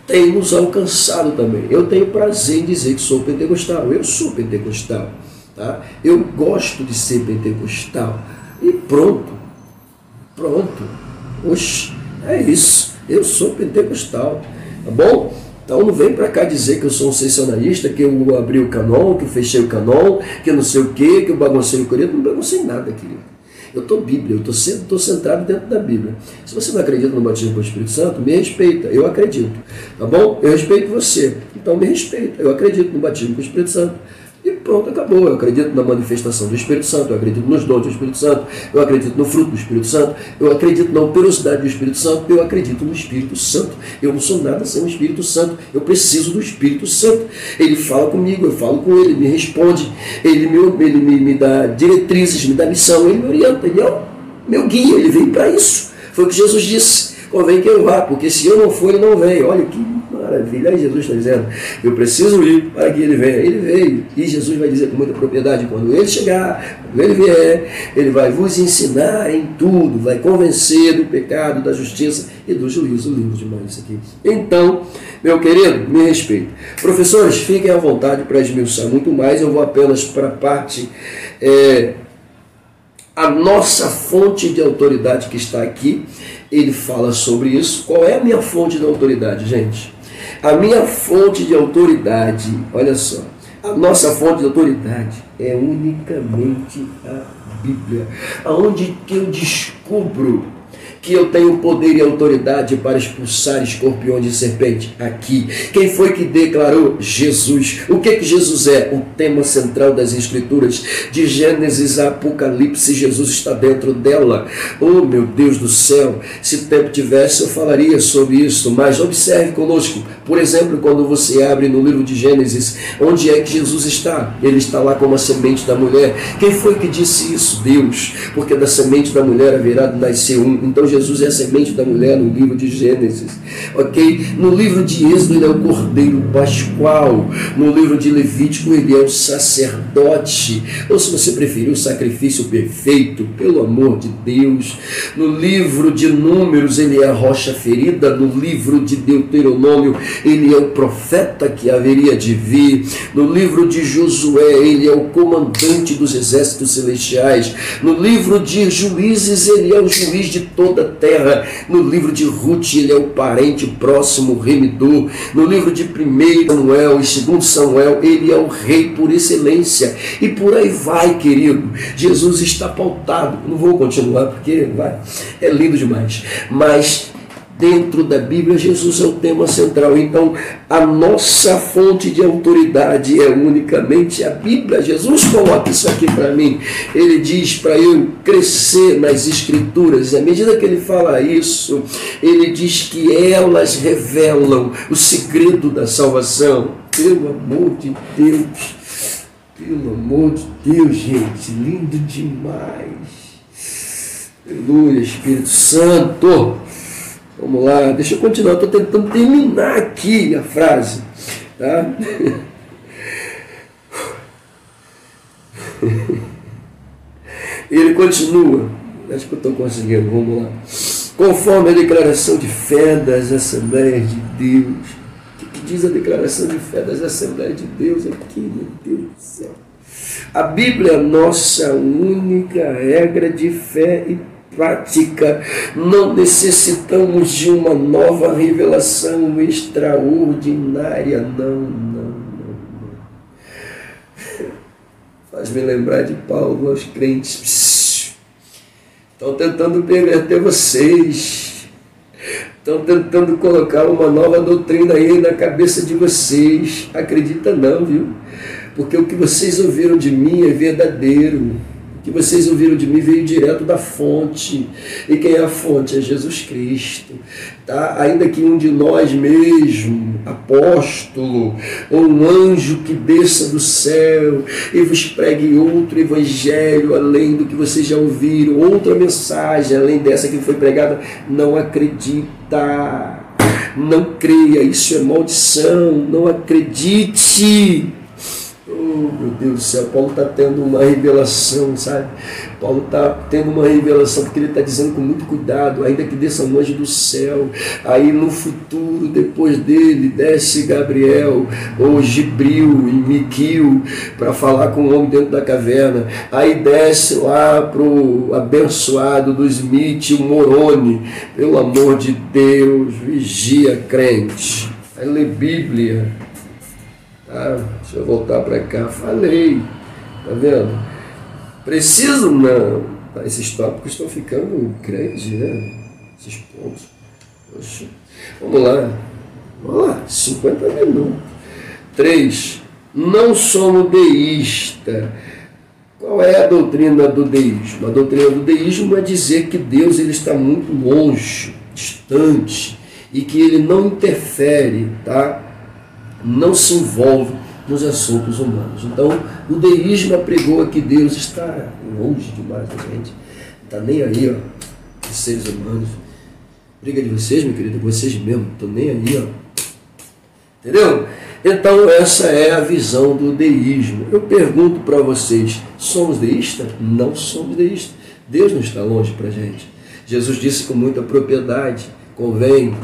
tem nos alcançado também. Eu tenho prazer em dizer que sou pentecostal, eu sou pentecostal, tá? Eu gosto de ser pentecostal e pronto, oxe, é isso, eu sou pentecostal, tá bom? Então não vem para cá dizer que eu sou um sensacionalista, que eu abri o canon, que eu fechei o canon, que eu não sei o quê, que eu baguncei o Corinto. Não baguncei nada, querido. Eu estou Bíblia, eu estou centrado dentro da Bíblia. Se você não acredita no batismo com o Espírito Santo, me respeita, eu acredito. Tá bom? Eu respeito você, então me respeita. Eu acredito no batismo com o Espírito Santo. E pronto, acabou. Eu acredito na manifestação do Espírito Santo, eu acredito nos dons do Espírito Santo, eu acredito no fruto do Espírito Santo, eu acredito na operosidade do Espírito Santo, eu acredito no Espírito Santo. Eu não sou nada sem o Espírito Santo, eu preciso do Espírito Santo. Ele fala comigo, eu falo com ele, me responde, ele me dá diretrizes, me dá missão, ele me orienta, ele é o meu guia, ele veio para isso. Foi o que Jesus disse, convém que eu vá, porque se eu não for, ele não vem. Olha que maravilha, aí Jesus está dizendo, eu preciso ir para que ele venha. Ele veio, e Jesus vai dizer com muita propriedade, quando ele chegar, quando ele vier, ele vai vos ensinar em tudo, vai convencer do pecado, da justiça e do juízo. Lindo demais isso aqui. Então, meu querido, me respeite. Professores, fiquem à vontade para esmiuçar muito mais, eu vou apenas para a parte... a nossa fonte de autoridade que está aqui, ele fala sobre isso. Qual é a minha fonte de autoridade, gente? A minha fonte de autoridade, olha só, a nossa fonte de autoridade é unicamente a Bíblia. Aonde que eu descubro que eu tenho poder e autoridade para expulsar escorpiões e serpente? Aqui. Quem foi que declarou? Jesus. O que Jesus é? O tema central das Escrituras, de Gênesis a Apocalipse. Jesus está dentro dela. Oh, meu Deus do céu, se tempo tivesse eu falaria sobre isso, mas observe conosco, por exemplo, quando você abre no livro de Gênesis, onde é que Jesus está? Ele está lá como a semente da mulher. Quem foi que disse isso? Deus. Porque da semente da mulher haverá de nascer um. Então Jesus é a semente da mulher no livro de Gênesis, ok? No livro de Êxodo ele é o Cordeiro Pascual, no livro de Levítico ele é o sacerdote, ou se você preferir o sacrifício perfeito, pelo amor de Deus. No livro de Números ele é a rocha ferida, no livro de Deuteronômio ele é o profeta que haveria de vir, no livro de Josué ele é o comandante dos exércitos celestiais, no livro de Juízes ele é o juiz de toda a terra, no livro de Ruth ele é o parente próximo, o remidor, no livro de 1 Samuel e 2 Samuel ele é o rei por excelência, e por aí vai, querido. Jesus está pautado, não vou continuar porque é lindo demais, mas dentro da Bíblia, Jesus é o tema central. Então, a nossa fonte de autoridade é unicamente a Bíblia. Jesus coloca isso aqui para mim. Ele diz para eu crescer nas Escrituras. E à medida que ele fala isso, ele diz que elas revelam o segredo da salvação. Pelo amor de Deus. Pelo amor de Deus, gente. Lindo demais. Aleluia, Espírito Santo. Vamos lá, deixa eu continuar, estou tentando terminar aqui a frase, tá? Ele continua, acho que eu estou conseguindo, vamos lá. Conforme a declaração de fé das Assembleias de Deus. O que diz a declaração de fé das Assembleias de Deus aqui, meu Deus do céu? A Bíblia é a nossa única regra de fé e prática. Não necessitamos de uma nova revelação extraordinária. Não. Faz-me lembrar de Paulo aos crentes. Estão tentando perverter vocês. Estão tentando colocar uma nova doutrina aí na cabeça de vocês. Acredita não, viu? Porque o que vocês ouviram de mim é verdadeiro. O que vocês ouviram de mim veio direto da fonte. E quem é a fonte? É Jesus Cristo. Tá? Ainda que um de nós mesmo, apóstolo, ou um anjo que desça do céu e vos pregue outro evangelho além do que vocês já ouviram, outra mensagem além dessa que foi pregada, não acredita. Não creia, isso é maldição. Não acredite. Oh, meu Deus do céu, Paulo está tendo uma revelação, sabe? Paulo está tendo uma revelação porque ele está dizendo com muito cuidado, ainda que desça um anjo do céu, aí no futuro, depois dele, desce Gabriel, ou Gibril e Miquil, para falar com o homem dentro da caverna, aí desce lá para o abençoado do Smith, o Moroni, pelo amor de Deus, vigia crente, aí lê Bíblia. Deixa eu voltar para cá. Falei, tá vendo? Preciso não. Esses tópicos estão ficando grandes, né? Esses pontos. Poxa. Vamos lá. 50 minutos. 3. Não somos deístas. Qual é a doutrina do deísmo? A doutrina do deísmo é dizer que Deus ele está muito longe, distante, e que ele não interfere, tá? Não se envolve nos assuntos humanos. Então, o deísmo apregou que Deus está longe demais da gente. Não está nem aí, ó, os seres humanos. Briga de vocês, meu querido, vocês mesmo, não estão nem aí, ó. Entendeu? Então, essa é a visão do deísmo. Eu pergunto para vocês, somos deístas? Não somos deístas. Deus não está longe para a gente. Jesus disse com muita propriedade, convém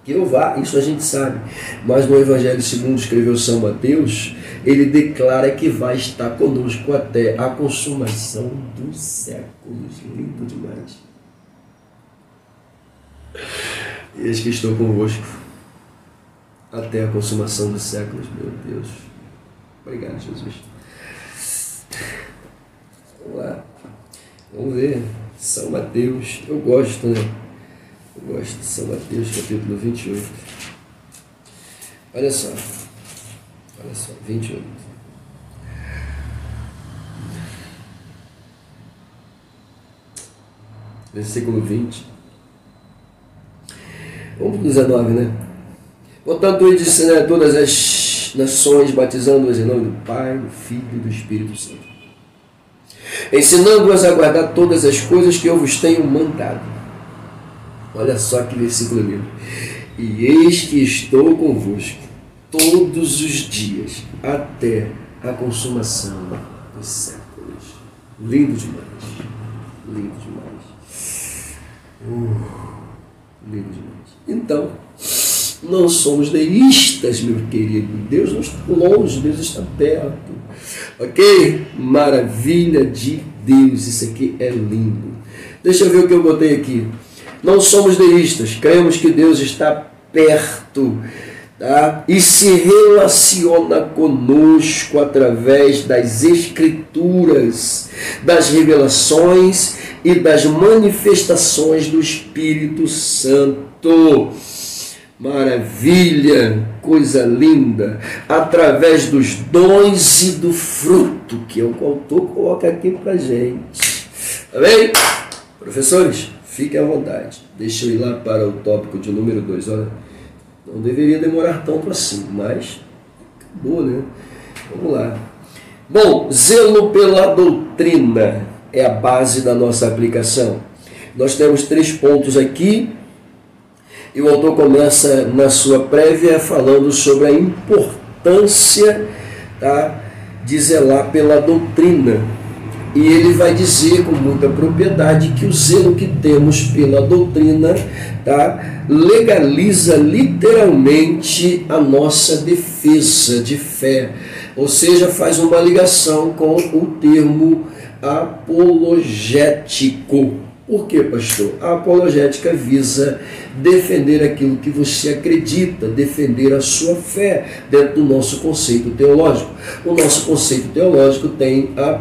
que eu vá, isso a gente sabe, mas no Evangelho segundo escreveu São Mateus, ele declara que vai estar conosco até a consumação dos séculos. Lindo demais. Eis que estou convosco até a consumação dos séculos, meu Deus. Obrigado, Jesus. Vamos lá, vamos ver São Mateus, eu gosto, né? Eu gosto de São Mateus, capítulo 28. Olha só, 28. Versículo 20. Vamos para o 19, né? Portanto, ele disse a todas as nações, batizando-as em nome do Pai, do Filho e do Espírito Santo, ensinando-as a guardar todas as coisas que eu vos tenho mandado. Olha só que versículo lindo. E eis que estou convosco todos os dias, até a consumação dos séculos. Lindo demais. Lindo demais. Lindo demais. Então, não somos deístas, meu querido. Deus não está longe, Deus está perto. Ok? Maravilha de Deus. Isso aqui é lindo. Deixa eu ver o que eu botei aqui. Não somos deístas. Cremos que Deus está perto, tá? E se relaciona conosco através das Escrituras, das revelações e das manifestações do Espírito Santo. Maravilha, coisa linda, através dos dons e do fruto, que é o que o autor coloca aqui para a gente. Amém? Professores, fiquem à vontade. Deixa eu ir lá para o tópico de número 2. Olha, não deveria demorar tanto assim, mas acabou, né? Vamos lá. Bom, zelo pela doutrina é a base da nossa aplicação. Nós temos 3 pontos aqui. E o autor começa na sua prévia falando sobre a importância, tá, de zelar pela doutrina. E ele vai dizer com muita propriedade que o zelo que temos pela doutrina, tá, legaliza literalmente a nossa defesa de fé. Ou seja, faz uma ligação com o termo apologético. Por quê, pastor? A apologética visa defender aquilo que você acredita, defender a sua fé dentro do nosso conceito teológico. O nosso conceito teológico tem a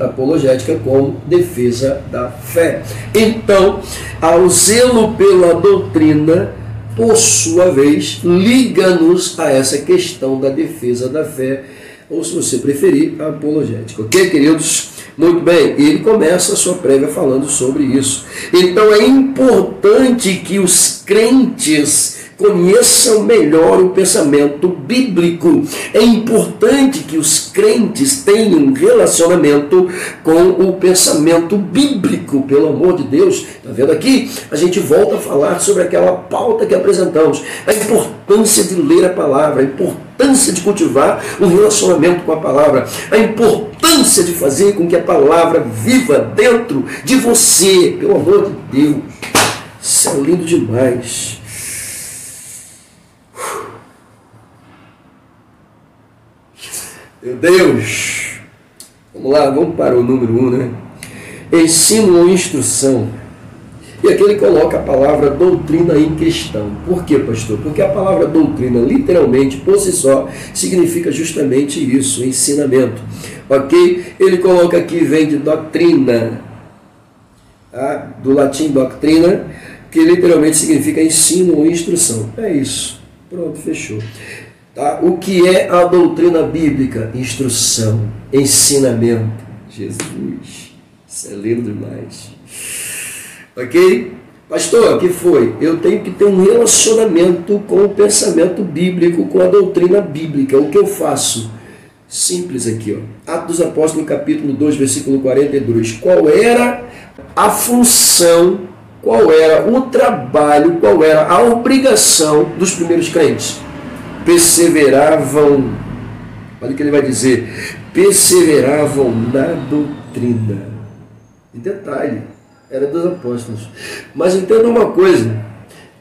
apologética como defesa da fé. Então, ao zelo pela doutrina, por sua vez, liga-nos a essa questão da defesa da fé, ou se você preferir, a apologética. Ok, queridos? Muito bem, ele começa a sua prévia falando sobre isso. Então é importante que os crentes conheçam melhor o pensamento bíblico. É importante que os crentes tenham um relacionamento com o pensamento bíblico, pelo amor de Deus. Está vendo aqui? A gente volta a falar sobre aquela pauta que apresentamos. A importância de ler a palavra, a importância de cultivar um relacionamento com a palavra, a importância de fazer com que a palavra viva dentro de você, pelo amor de Deus. Isso é lindo demais. Meu Deus! Vamos lá, vamos para o número 1, né? Ensino ou instrução. E aqui ele coloca a palavra doutrina em questão. Por quê, pastor? Porque a palavra doutrina, literalmente, por si só, significa justamente isso, ensinamento. Ok? Ele coloca aqui, vem de doutrina, tá? Do latim doutrina, que literalmente significa ensino ou instrução. É isso. Pronto, fechou. Tá? O que é a doutrina bíblica? Instrução, ensinamento. Jesus, isso é lindo demais. Ok? Pastor, o que foi? Eu tenho que ter um relacionamento com o pensamento bíblico, com a doutrina bíblica. O que eu faço? Simples aqui, ó. Atos dos Apóstolos, capítulo 2, versículo 42. Qual era a função, qual era o trabalho, qual era a obrigação dos primeiros crentes? Perseveravam, olha o que ele vai dizer, perseveravam na doutrina. E detalhe, era dos apóstolos. Mas entenda uma coisa,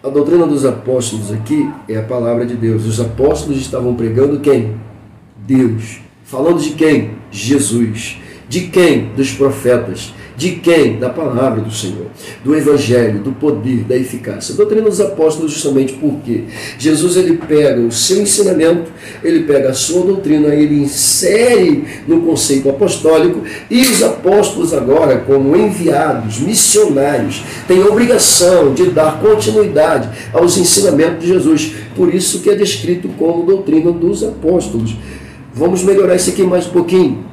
a doutrina dos apóstolos aqui é a palavra de Deus. Os apóstolos estavam pregando quem? Deus. Falando de quem? Jesus. De quem? Dos profetas. De quem? Da palavra do Senhor, do evangelho, do poder, da eficácia. A doutrina dos apóstolos justamente porque Jesus, ele pega o seu ensinamento, ele pega a sua doutrina, ele insere no conceito apostólico, e os apóstolos agora, como enviados, missionários, têm a obrigação de dar continuidade aos ensinamentos de Jesus. Por isso que é descrito como doutrina dos apóstolos. Vamos melhorar isso aqui mais um pouquinho.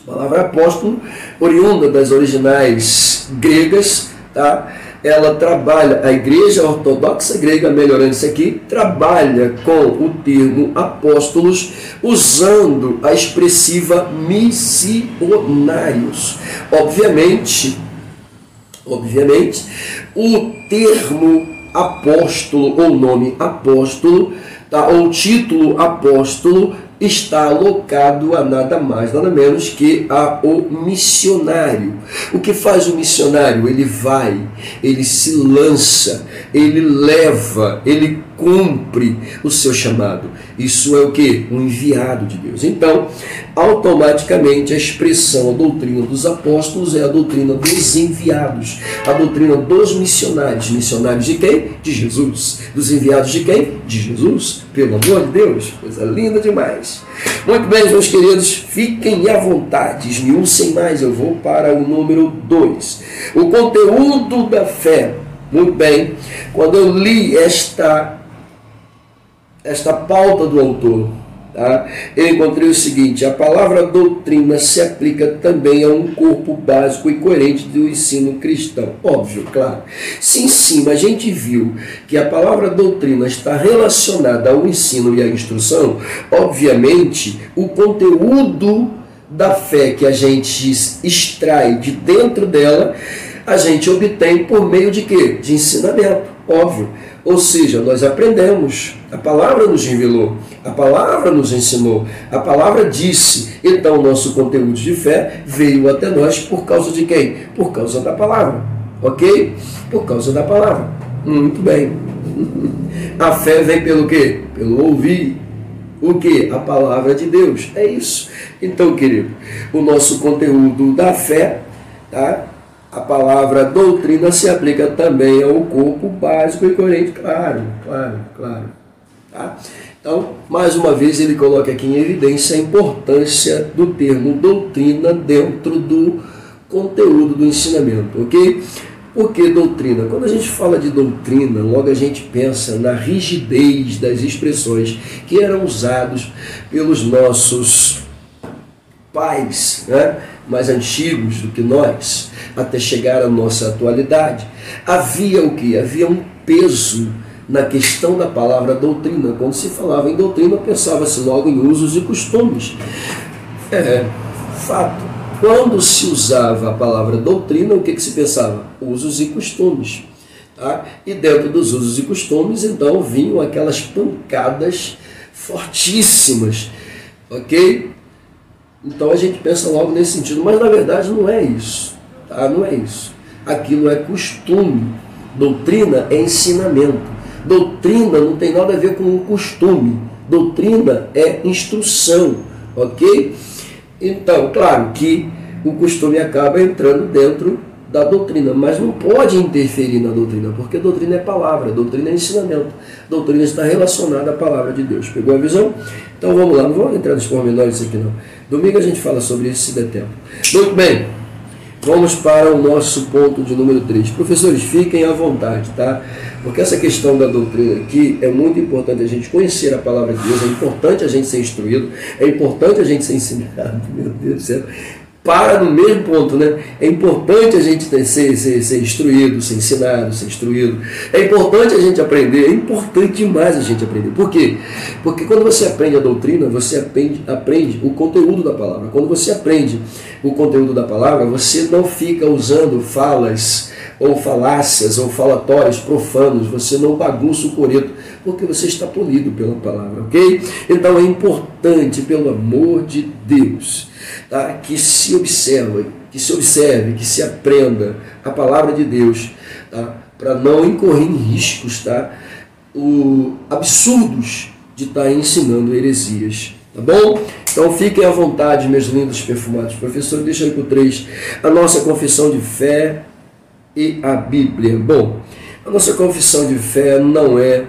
A palavra apóstolo, oriunda das originais gregas, tá? Ela trabalha, a igreja ortodoxa grega, melhorando isso aqui, trabalha com o termo apóstolos, usando a expressiva missionários. Obviamente, Obviamente, o termo apóstolo ou nome apóstolo, tá? Ou título apóstolo, está alocado a nada mais, nada menos que o missionário. O que faz o missionário? Ele vai, ele se lança, ele leva, ele cumpre o seu chamado. Isso é o que? Um enviado de Deus. Então, automaticamente a expressão, a doutrina dos apóstolos é a doutrina dos enviados, a doutrina dos missionários. Missionários de quem? De Jesus. Dos enviados de quem? De Jesus. Pelo amor de Deus, coisa linda demais. Muito bem, meus queridos, fiquem à vontade, esmiuçem mais, eu vou para o número 2. O conteúdo da fé. Muito bem, quando eu li esta pauta do autor, tá? Eu encontrei o seguinte: a palavra doutrina se aplica também a um corpo básico e coerente do ensino cristão. Óbvio, claro. Se em cima a gente viu que a palavra doutrina está relacionada ao ensino e à instrução, obviamente o conteúdo da fé que a gente extrai de dentro dela, a gente obtém por meio de quê? De ensinamento, óbvio. Ou seja, nós aprendemos, a palavra nos revelou, a palavra nos ensinou, a palavra disse. Então, o nosso conteúdo de fé veio até nós por causa de quem? Por causa da palavra, ok? Por causa da palavra. Muito bem. A fé vem pelo quê? Pelo ouvir. O que? A palavra de Deus. É isso. Então, querido, o nosso conteúdo da fé, tá? A palavra doutrina se aplica também ao corpo básico e coerente. Claro. Tá? Então, mais uma vez, ele coloca aqui em evidência a importância do termo doutrina dentro do conteúdo do ensinamento, ok? Por que doutrina? Quando a gente fala de doutrina, logo a gente pensa na rigidez das expressões que eram usados pelos nossos pais, né? Mais antigos do que nós, até chegar à nossa atualidade. Havia o que? Havia um peso na questão da palavra doutrina. Quando se falava em doutrina, pensava-se logo em usos e costumes. Fato. Quando se usava a palavra doutrina, o que se pensava? Usos e costumes. Tá? E dentro dos usos e costumes, então, vinham aquelas pancadas fortíssimas, ok? Então a gente pensa logo nesse sentido, mas na verdade não é isso, tá? Não é isso. Aquilo é costume. Doutrina é ensinamento. Doutrina não tem nada a ver com costume. Doutrina é instrução, ok? Então, claro que o costume acaba entrando dentro da doutrina, mas não pode interferir na doutrina, porque doutrina é palavra, doutrina é ensinamento, doutrina está relacionada à palavra de Deus. Pegou a visão? Então vamos lá, não vamos entrar nos pormenores aqui não. Domingo a gente fala sobre isso se der tempo. Muito bem, vamos para o nosso ponto de número 3. Professores, fiquem à vontade, tá? Porque essa questão da doutrina aqui é muito importante a gente conhecer a palavra de Deus, é importante a gente ser instruído, é importante a gente ser ensinado, meu Deus do céu. Para no mesmo ponto, né? É importante a gente ser instruído, ser ensinado, ser instruído. É importante a gente aprender, é importante demais a gente aprender. Por quê? Porque quando você aprende a doutrina, você aprende o conteúdo da palavra. Quando você aprende o conteúdo da palavra, você não fica usando falas ou falácias ou falatórios profanos, você não bagunça o coreto, porque você está polido pela palavra, ok? Então é importante, pelo amor de Deus, tá? Que se observe, que se aprenda a palavra de Deus, tá? Para não incorrer em riscos, tá? Absurdos de estar ensinando heresias. Tá bom? Então fiquem à vontade, meus lindos perfumados professores. Deixa aí para o 3 a nossa confissão de fé e a Bíblia. Bom, a nossa confissão de fé não é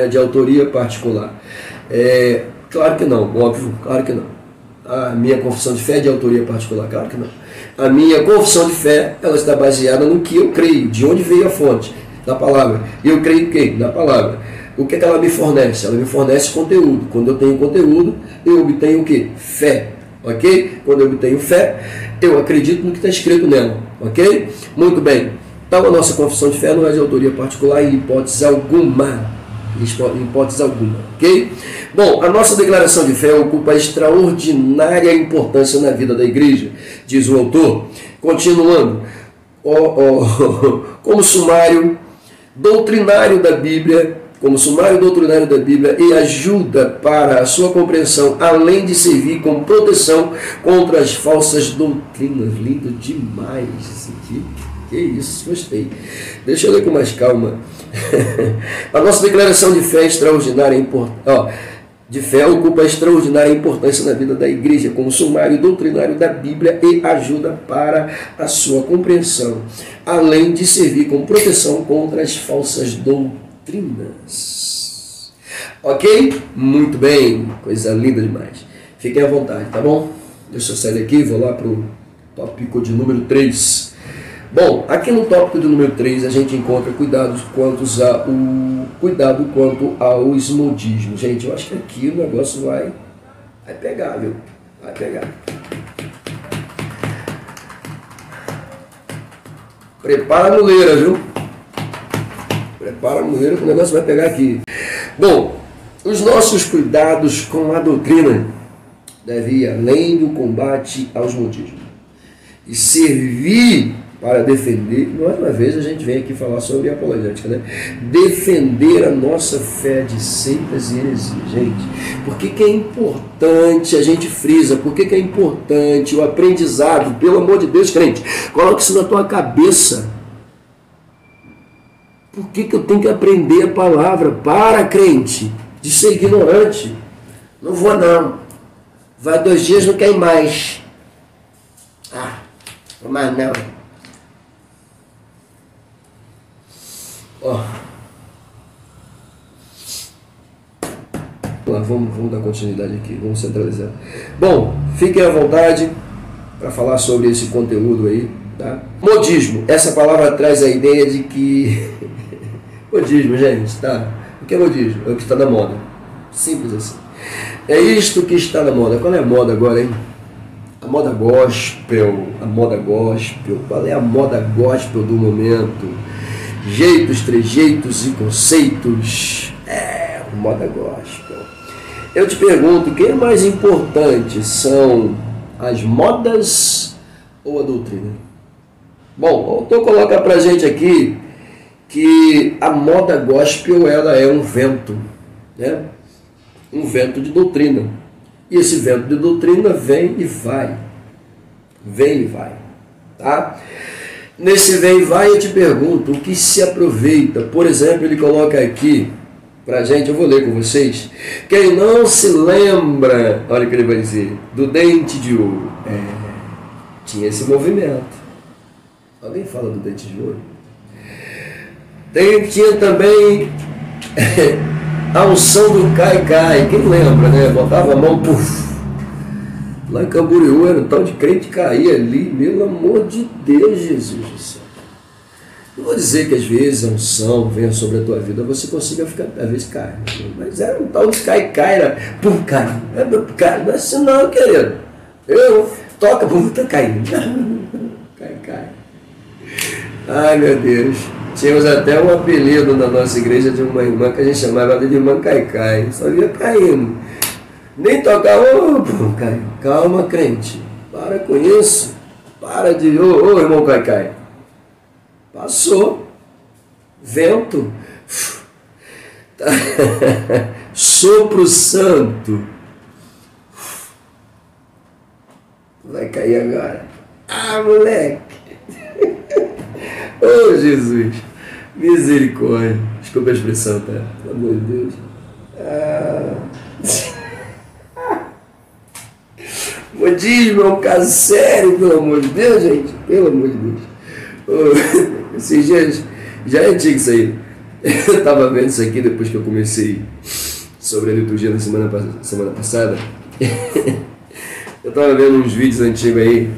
de autoria particular. Claro que não, óbvio, claro que não. A minha confissão de fé é de autoria particular, claro que não. A minha confissão de fé, ela está baseada no que eu creio, de onde veio a fonte, da palavra. E eu creio em quem? Na palavra. O que ela me fornece? Ela me fornece conteúdo. Quando eu tenho conteúdo, eu obtenho o quê? Fé. Ok? Quando eu obtenho fé, eu acredito no que está escrito nela. Ok? Muito bem. Então a nossa confissão de fé não é de autoria particular em hipótese alguma. Em hipótese alguma. Ok? Bom, a nossa declaração de fé ocupa extraordinária importância na vida da igreja, diz o autor. Continuando. como sumário doutrinário da Bíblia, e ajuda para a sua compreensão, além de servir como proteção contra as falsas doutrinas. Lindo demais isso aqui. Que isso, gostei. Deixa eu ler com mais calma. A nossa declaração de fé extraordinária de fé ocupa extraordinária importância na vida da igreja, como sumário doutrinário da Bíblia e ajuda para a sua compreensão, além de servir como proteção contra as falsas doutrinas. Ok? Muito bem, coisa linda demais. Fiquem à vontade, tá bom? Deixa eu sair daqui, vou lá para o tópico de número 3. Bom, aqui no tópico de número 3 a gente encontra cuidado quanto ao esmodismo. Gente, eu acho que aqui o negócio vai pegar, viu? Vai pegar. Prepara a muleira, viu? Prepara a muleira que o negócio vai pegar aqui. Bom, os nossos cuidados com a doutrina devem ir além do combate aos modismos e servir para defender. Mais uma vez a gente vem aqui falar sobre apologética, né? Defender a nossa fé de seitas e heresias, gente. Por que é importante, a gente frisa, por que é importante o aprendizado? Pelo amor de Deus, crente, coloque isso na tua cabeça. Por que eu tenho que aprender a palavra? Para, crente, de ser ignorante. Não vou não. Vai 2 dias, não quer ir mais. Mas não. Vamos dar continuidade aqui, vamos centralizar. Bom, fiquem à vontade para falar sobre esse conteúdo aí, tá? Modismo, essa palavra traz a ideia de que... Modismo, gente, tá? O que é modismo? É o que está na moda. Simples assim. É isto que está na moda. Qual é a moda agora, hein? A moda gospel. Qual é a moda gospel do momento? Jeitos, trejeitos e conceitos. Moda gospel. Eu te pergunto, quem é mais importante? São as modas ou a doutrina? Bom, o autor coloca pra gente aqui que a moda gospel ela é um vento, né? Um vento de doutrina. E esse vento de doutrina vem e vai. Tá? Nesse vem e vai eu te pergunto, o que se aproveita? Por exemplo, ele coloca aqui pra gente, eu vou ler com vocês. Quem não se lembra, olha o que ele vai dizer, do dente de ouro. Tinha esse movimento. Alguém fala do dente de ouro? Tinha também a unção do cai-cai. Quem lembra, né? Botava a mão, puf. Lá em Camboriú era um tal de crente cair ali. Pelo amor de Deus, Jesus do céu. Não vou dizer que às vezes a unção venha sobre a tua vida, você consiga ficar, às vezes cai. Mas era um tal de cai-cai, era pum, cai. Não é assim não, querido. Toca, pum, tá caindo. Cai. Ai, meu Deus. Tínhamos até um apelido na nossa igreja de uma irmã que a gente chamava de irmã Caicai. Só via caindo. Nem tocava, caiu. Calma, crente. Para com isso. Para de... irmão Caicai. Passou. Vento. Sopro santo. Vai cair agora. Moleque. Jesus. Misericórdia. Desculpa a expressão, tá? Pelo amor de Deus. Modismo é um caso sério, pelo amor de Deus, gente. Pelo amor de Deus. Esses dias, já é antigo isso aí. Eu estava vendo isso aqui depois que eu comecei sobre a liturgia na semana passada. Eu estava vendo uns vídeos antigos aí.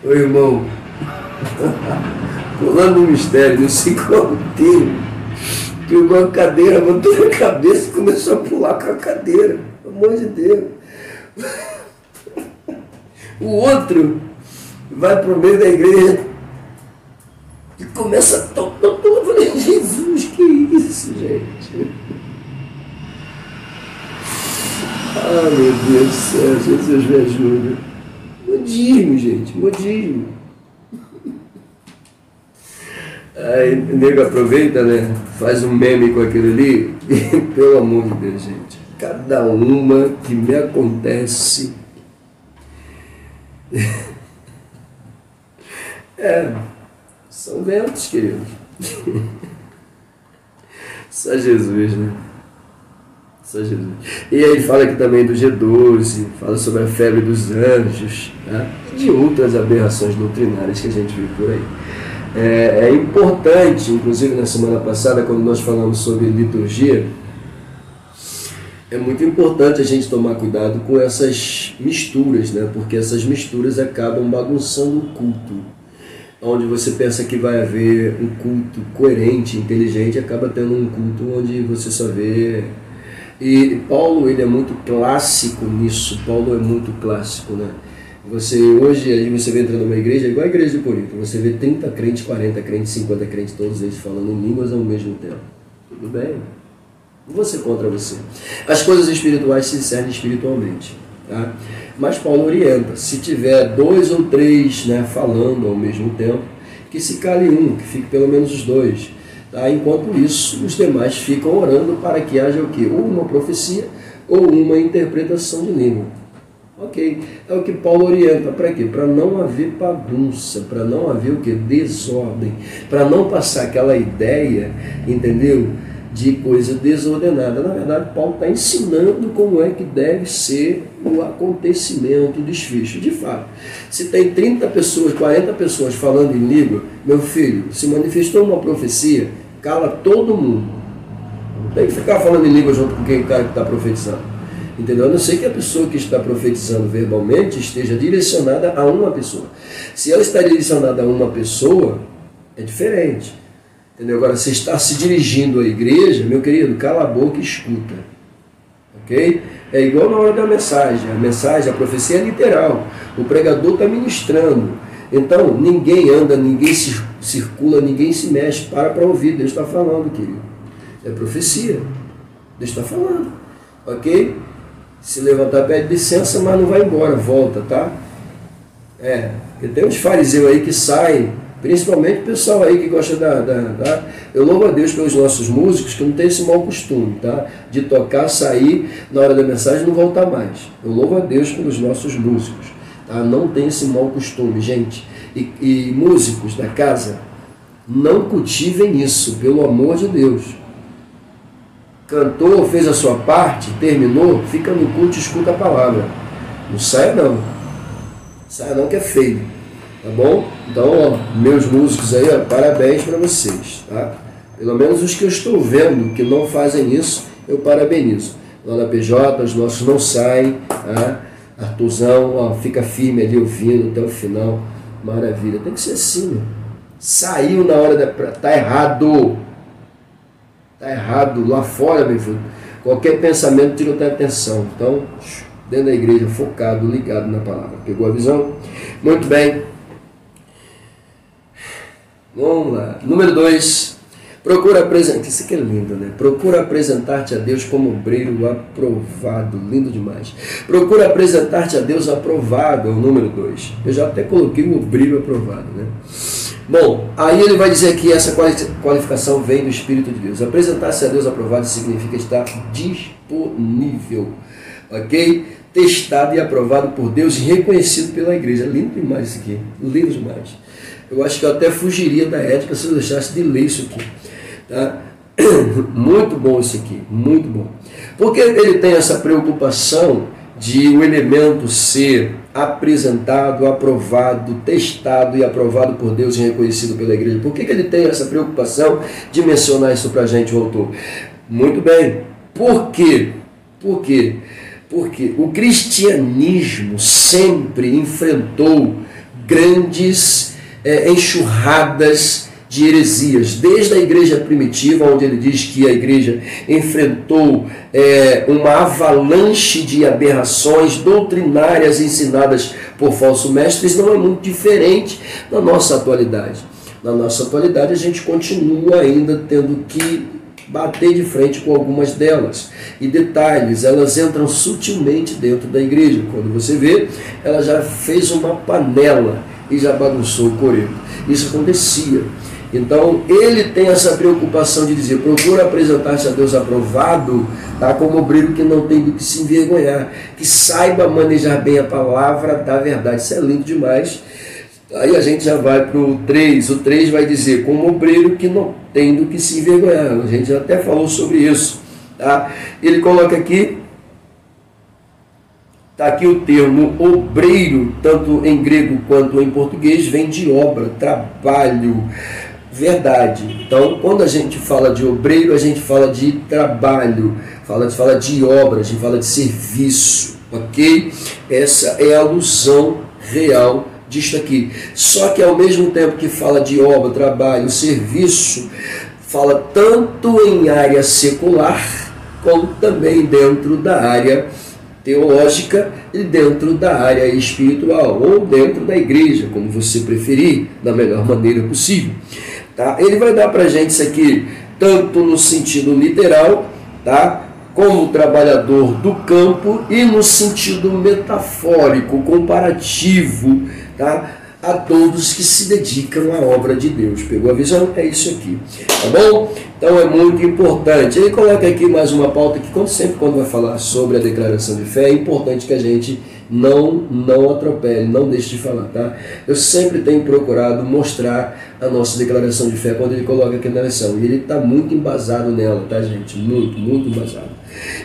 O irmão pulando no mistério, não sei qual tempo, pegou a cadeira, botou na cabeça e começou a pular com a cadeira. Pelo amor de Deus. O outro vai para o meio da igreja e começa a tocar. Eu falei, Jesus, que isso, gente? Meu Deus do céu, Jesus me ajuda. Modismo, gente, modismo. Aí o nego aproveita, né? Faz um meme com aquilo ali. E, pelo amor de Deus, gente. Cada uma que me acontece. São ventos, querido. Só Jesus, né? Só Jesus. E aí ele fala aqui também do G12, fala sobre a febre dos anjos, tá? E de outras aberrações doutrinárias que a gente viu por aí. É importante, inclusive na semana passada, quando nós falamos sobre liturgia, é muito importante a gente tomar cuidado com essas misturas, né? Porque essas misturas acabam bagunçando o culto. Onde você pensa que vai haver um culto coerente, inteligente, acaba tendo um culto onde você só vê... E Paulo, ele é muito clássico nisso. Paulo é muito clássico, né? Hoje, aí você vê entrando numa igreja, igual a igreja de Corinto, você vê 30 crentes, 40 crentes, 50 crentes, todos eles falando em línguas ao mesmo tempo. Tudo bem? Não vou ser contra você. As coisas espirituais se discernem espiritualmente, tá? Mas Paulo orienta, se tiver 2 ou 3, né, falando ao mesmo tempo, que se cale um, que fique pelo menos os 2. Tá? Enquanto isso, os demais ficam orando para que haja o quê? Ou uma profecia ou uma interpretação de língua. Ok, é o que Paulo orienta. Para quê? Para não haver bagunça, para não haver o quê? Desordem, para não passar aquela ideia, entendeu? De coisa desordenada. Na verdade, Paulo está ensinando como é que deve ser o acontecimento, o desfecho. De fato, se tem 30 pessoas, 40 pessoas falando em língua, meu filho, se manifestou uma profecia, cala todo mundo. Não tem que ficar falando em língua junto com quem o cara que está profetizando. Entendeu? A não ser que a pessoa que está profetizando verbalmente esteja direcionada a uma pessoa. Se ela está direcionada a uma pessoa, é diferente. Entendeu? Agora, você está se dirigindo à igreja, meu querido, cala a boca e escuta. Ok? É igual na hora da mensagem. A mensagem, a profecia é literal. O pregador está ministrando. Então, ninguém anda, ninguém circula, ninguém se mexe. Para ouvir. Deus está falando, querido. É profecia. Deus está falando. Ok? Se levantar, pede licença, mas não vai embora, volta, tá? Porque tem uns fariseus aí que saem, principalmente o pessoal aí que gosta da... Eu louvo a Deus pelos nossos músicos que não tem esse mau costume, tá? De tocar, sair na hora da mensagem e não voltar mais. Eu louvo a Deus pelos nossos músicos, tá? Não tem esse mau costume, gente. E músicos da casa, não cultivem isso, pelo amor de Deus. Cantou, fez a sua parte, terminou, fica no culto e escuta a palavra. Não saia não. Saia não que é feio. Tá bom? Então, ó, meus músicos aí, ó, parabéns para vocês. Tá? Pelo menos os que eu estou vendo que não fazem isso, eu parabenizo. Lá na PJ, os nossos não saem. Tá? Artuzão, ó, fica firme ali ouvindo até o final. Maravilha. Tem que ser assim, meu. Saiu na hora da... Tá errado. Está errado lá fora, meu filho. Qualquer pensamento tira a tua atenção. Então, dentro da igreja, focado, ligado na palavra. Pegou a visão? Muito bem. Vamos lá. Número 2. Procura apresentar. Isso aqui é lindo, né? Procura apresentar-te a Deus como obreiro aprovado. Lindo demais. Procura apresentar-te a Deus aprovado. É o número 2. Eu já até coloquei o obreiro aprovado, né? Bom, aí ele vai dizer que essa qualificação vem do Espírito de Deus. Apresentar-se a Deus aprovado significa estar disponível, ok? Testado e aprovado por Deus e reconhecido pela igreja. Lindo demais isso aqui, lindo demais. Eu acho que eu até fugiria da ética se eu deixasse de ler isso aqui, tá? Muito bom isso aqui, muito bom. Porque ele tem essa preocupação de o elemento ser apresentado, aprovado, testado e aprovado por Deus e reconhecido pela igreja. Por que ele tem essa preocupação de mencionar isso para a gente, o autor? Muito bem. Por quê? Por quê? Porque o cristianismo sempre enfrentou grandes enxurradas de heresias, desde a igreja primitiva, onde ele diz que a igreja enfrentou uma avalanche de aberrações doutrinárias ensinadas por falsos mestres, não é muito diferente da nossa atualidade. Na nossa atualidade, a gente continua ainda tendo que bater de frente com algumas delas. E detalhes, elas entram sutilmente dentro da igreja. Quando você vê, ela já fez uma panela e já bagunçou o coreto. Isso acontecia. Então, ele tem essa preocupação de dizer, procura apresentar-se a Deus aprovado, tá, como obreiro que não tem do que se envergonhar, que saiba manejar bem a palavra da verdade. Isso é lindo demais. Aí a gente já vai para o 3. O 3 vai dizer, como obreiro que não tem do que se envergonhar. A gente já até falou sobre isso. Tá? Ele coloca aqui, está aqui o termo obreiro, tanto em grego quanto em português, vem de obra, trabalho, verdade. Então, quando a gente fala de obreiro, a gente fala de trabalho, fala de obra, a gente fala de serviço, ok? Essa é a alusão real disto aqui. Só que ao mesmo tempo que fala de obra, trabalho, serviço, fala tanto em área secular, como também dentro da área teológica e dentro da área espiritual, ou dentro da igreja, como você preferir, da melhor maneira possível. Tá? Ele vai dar para a gente isso aqui, tanto no sentido literal, tá? Como trabalhador do campo, e no sentido metafórico, comparativo, tá? A todos que se dedicam à obra de Deus. Pegou a visão? É isso aqui. Tá bom? Então é muito importante. Ele coloca aqui mais uma pauta que, sempre quando vai falar sobre a declaração de fé, é importante que a gente não atropele, não deixe de falar, tá? Eu sempre tenho procurado mostrar a nossa declaração de fé quando ele coloca aqui na lição. E ele está muito embasado nela, tá, gente? Muito, muito embasado.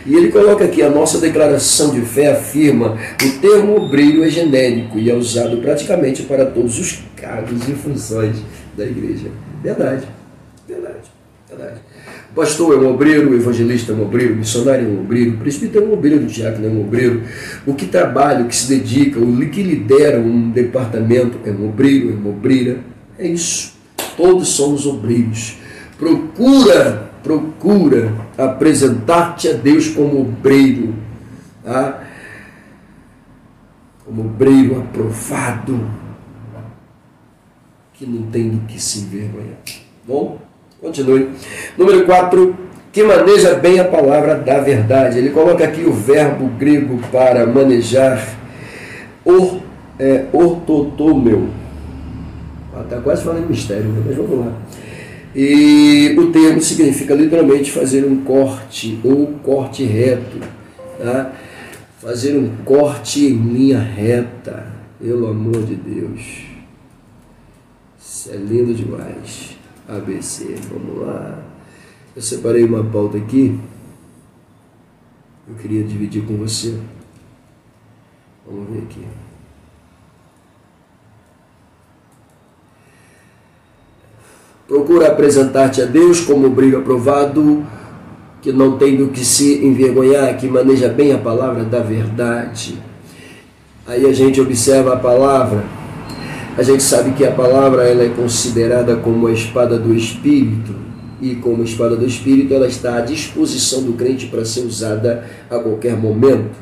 E ele coloca aqui, a nossa declaração de fé afirma, o termo obreiro é genérico e é usado praticamente para todos os cargos e funções da igreja. Verdade, verdade, verdade. O pastor é um obreiro, o evangelista é um obreiro, o missionário é um obreiro, o presbítero é um obreiro, o diácono é um obreiro, o que trabalha, o que se dedica, o que lidera um departamento é um obreiro, é uma obreira. É isso, todos somos obreiros. Procura apresentar-te a Deus como obreiro, tá? Como obreiro aprovado, que não tem do que se envergonhar. Bom, continue. Número 4, que maneja bem a palavra da verdade. Ele coloca aqui o verbo grego para manejar, ortotomeu. Está quase falando mistério, mas vamos lá. E o termo significa literalmente fazer um corte ou corte reto, tá? Fazer um corte em linha reta, pelo amor de Deus. Isso é lindo demais. ABC, vamos lá. Eu separei uma pauta aqui, eu queria dividir com você. Vamos ver aqui. Procura apresentar-te a Deus como obreiro aprovado, que não tem do que se envergonhar, que maneja bem a palavra da verdade. Aí a gente observa a palavra, a gente sabe que a palavra ela é considerada como a espada do Espírito, e como espada do Espírito ela está à disposição do crente para ser usada a qualquer momento.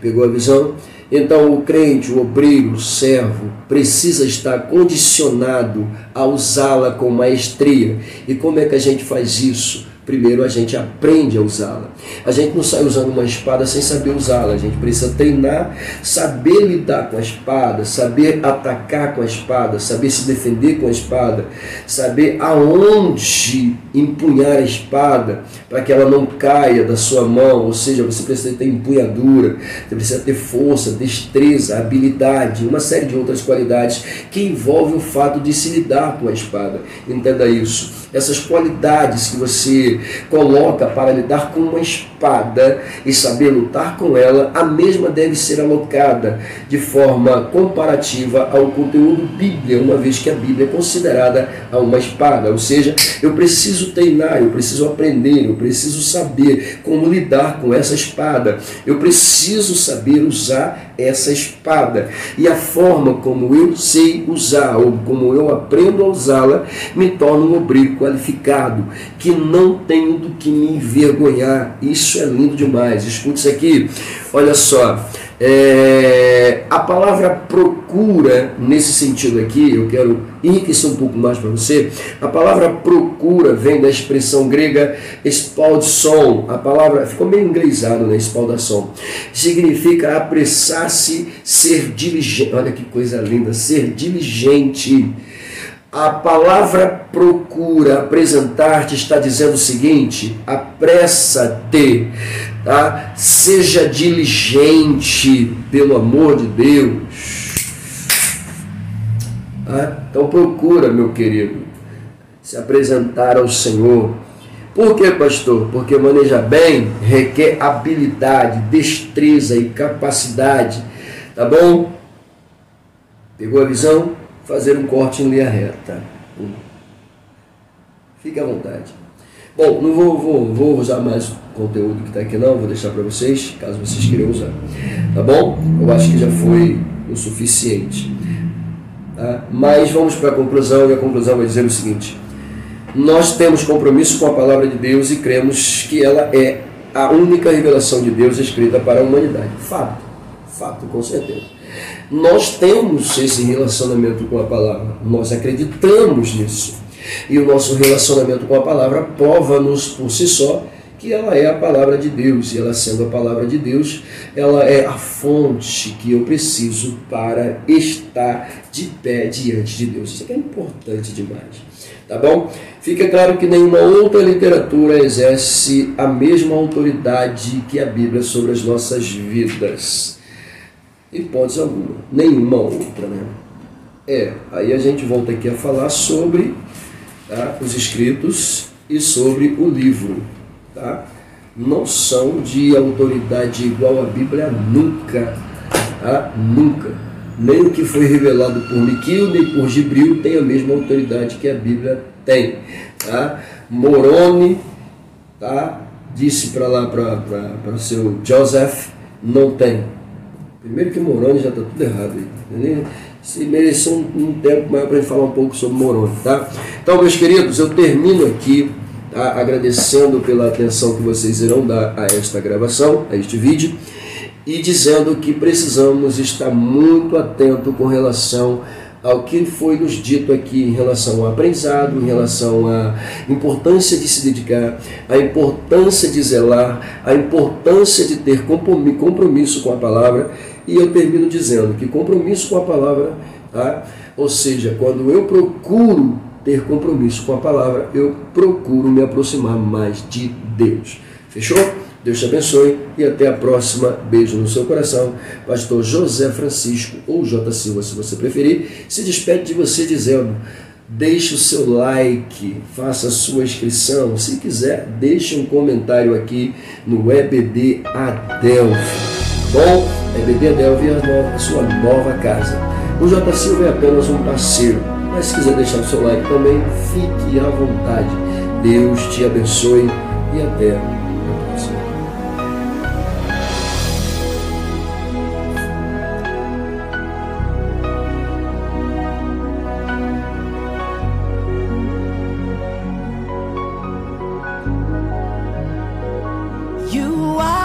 Pegou a visão? Então o crente, o obreiro, o servo, precisa estar condicionado a usá-la com maestria. E como é que a gente faz isso? Primeiro a gente aprende a usá-la. A gente não sai usando uma espada sem saber usá-la. A gente precisa treinar, saber lidar com a espada, saber atacar com a espada, saber se defender com a espada, saber aonde empunhar a espada para que ela não caia da sua mão. Ou seja, você precisa ter empunhadura, você precisa ter força, destreza, habilidade, uma série de outras qualidades que envolvem o fato de se lidar com a espada. Entenda isso. Essas qualidades que você coloca para lidar com uma espada e saber lutar com ela, a mesma deve ser alocada de forma comparativa ao conteúdo Bíblia, uma vez que a Bíblia é considerada uma espada. Ou seja, eu preciso treinar, eu preciso aprender, eu preciso saber como lidar com essa espada, eu preciso saber usar essa espada. E a forma como eu sei usar, ou como eu aprendo a usá-la, me torna um obreiro qualificado, que não tenho do que me envergonhar. Isso é lindo demais. Escute isso aqui. Olha só. A palavra procura, nesse sentido aqui, eu quero enriquecer um pouco mais para você. A palavra procura vem da expressão grega espaudação. A palavra ficou meio inglesado, né? Espaudação. Significa apressar-se, ser diligente. Olha que coisa linda, ser diligente. A palavra procura, apresentar-te, está dizendo o seguinte: apressa-te, tá? Seja diligente, pelo amor de Deus. Tá? Então procura, meu querido, se apresentar ao Senhor. Por quê, pastor? Porque manejar bem requer habilidade, destreza e capacidade. Tá bom? Pegou a visão? Fazer um corte em linha reta. Fique à vontade. Bom, não vou usar mais o conteúdo que está aqui não, vou deixar para vocês, caso vocês queiram usar. Tá bom? Eu acho que já foi o suficiente. Tá? Mas vamos para a conclusão, e a conclusão vai dizer o seguinte: nós temos compromisso com a palavra de Deus e cremos que ela é a única revelação de Deus escrita para a humanidade. Fato, com certeza. Nós temos esse relacionamento com a palavra, nós acreditamos nisso. E o nosso relacionamento com a palavra prova-nos por si só que ela é a palavra de Deus. E ela sendo a palavra de Deus, ela é a fonte que eu preciso para estar de pé diante de Deus. Isso aqui é importante demais. Tá bom? Fica claro que nenhuma outra literatura exerce a mesma autoridade que a Bíblia sobre as nossas vidas. Hipótese alguma, nenhuma outra, né? Aí a gente volta aqui a falar sobre, tá, os escritos e sobre o livro, tá? Não são de autoridade igual à Bíblia nunca, tá? Nunca. Nem o que foi revelado por Miquil nem por Gibril tem a mesma autoridade que a Bíblia tem, tá? Moroni, tá, disse para lá, para o seu Joseph, não tem. Primeiro que Moroni já está tudo errado aí. Se mereceu um tempo maior para a gente falar um pouco sobre Moroni, tá? Então, meus queridos, eu termino aqui, tá, agradecendo pela atenção que vocês irão dar a esta gravação, a este vídeo, e dizendo que precisamos estar muito atento com relação ao que foi nos dito aqui em relação ao aprendizado, em relação à importância de se dedicar, a importância de zelar, a importância de ter compromisso com a palavra. E eu termino dizendo que compromisso com a palavra, tá? Ou seja, quando eu procuro ter compromisso com a palavra, eu procuro me aproximar mais de Deus. Fechou? Deus te abençoe e até a próxima. Beijo no seu coração. Pastor José Francisco, ou J. Silva, se você preferir, se despede de você dizendo: deixe o seu like, faça a sua inscrição. Se quiser, deixe um comentário aqui no EBD Adelphi. Bom, EBD Adelphi é a sua nova casa. O J. Silva é apenas um parceiro, mas se quiser deixar o seu like também, fique à vontade. Deus te abençoe e até a próxima. You are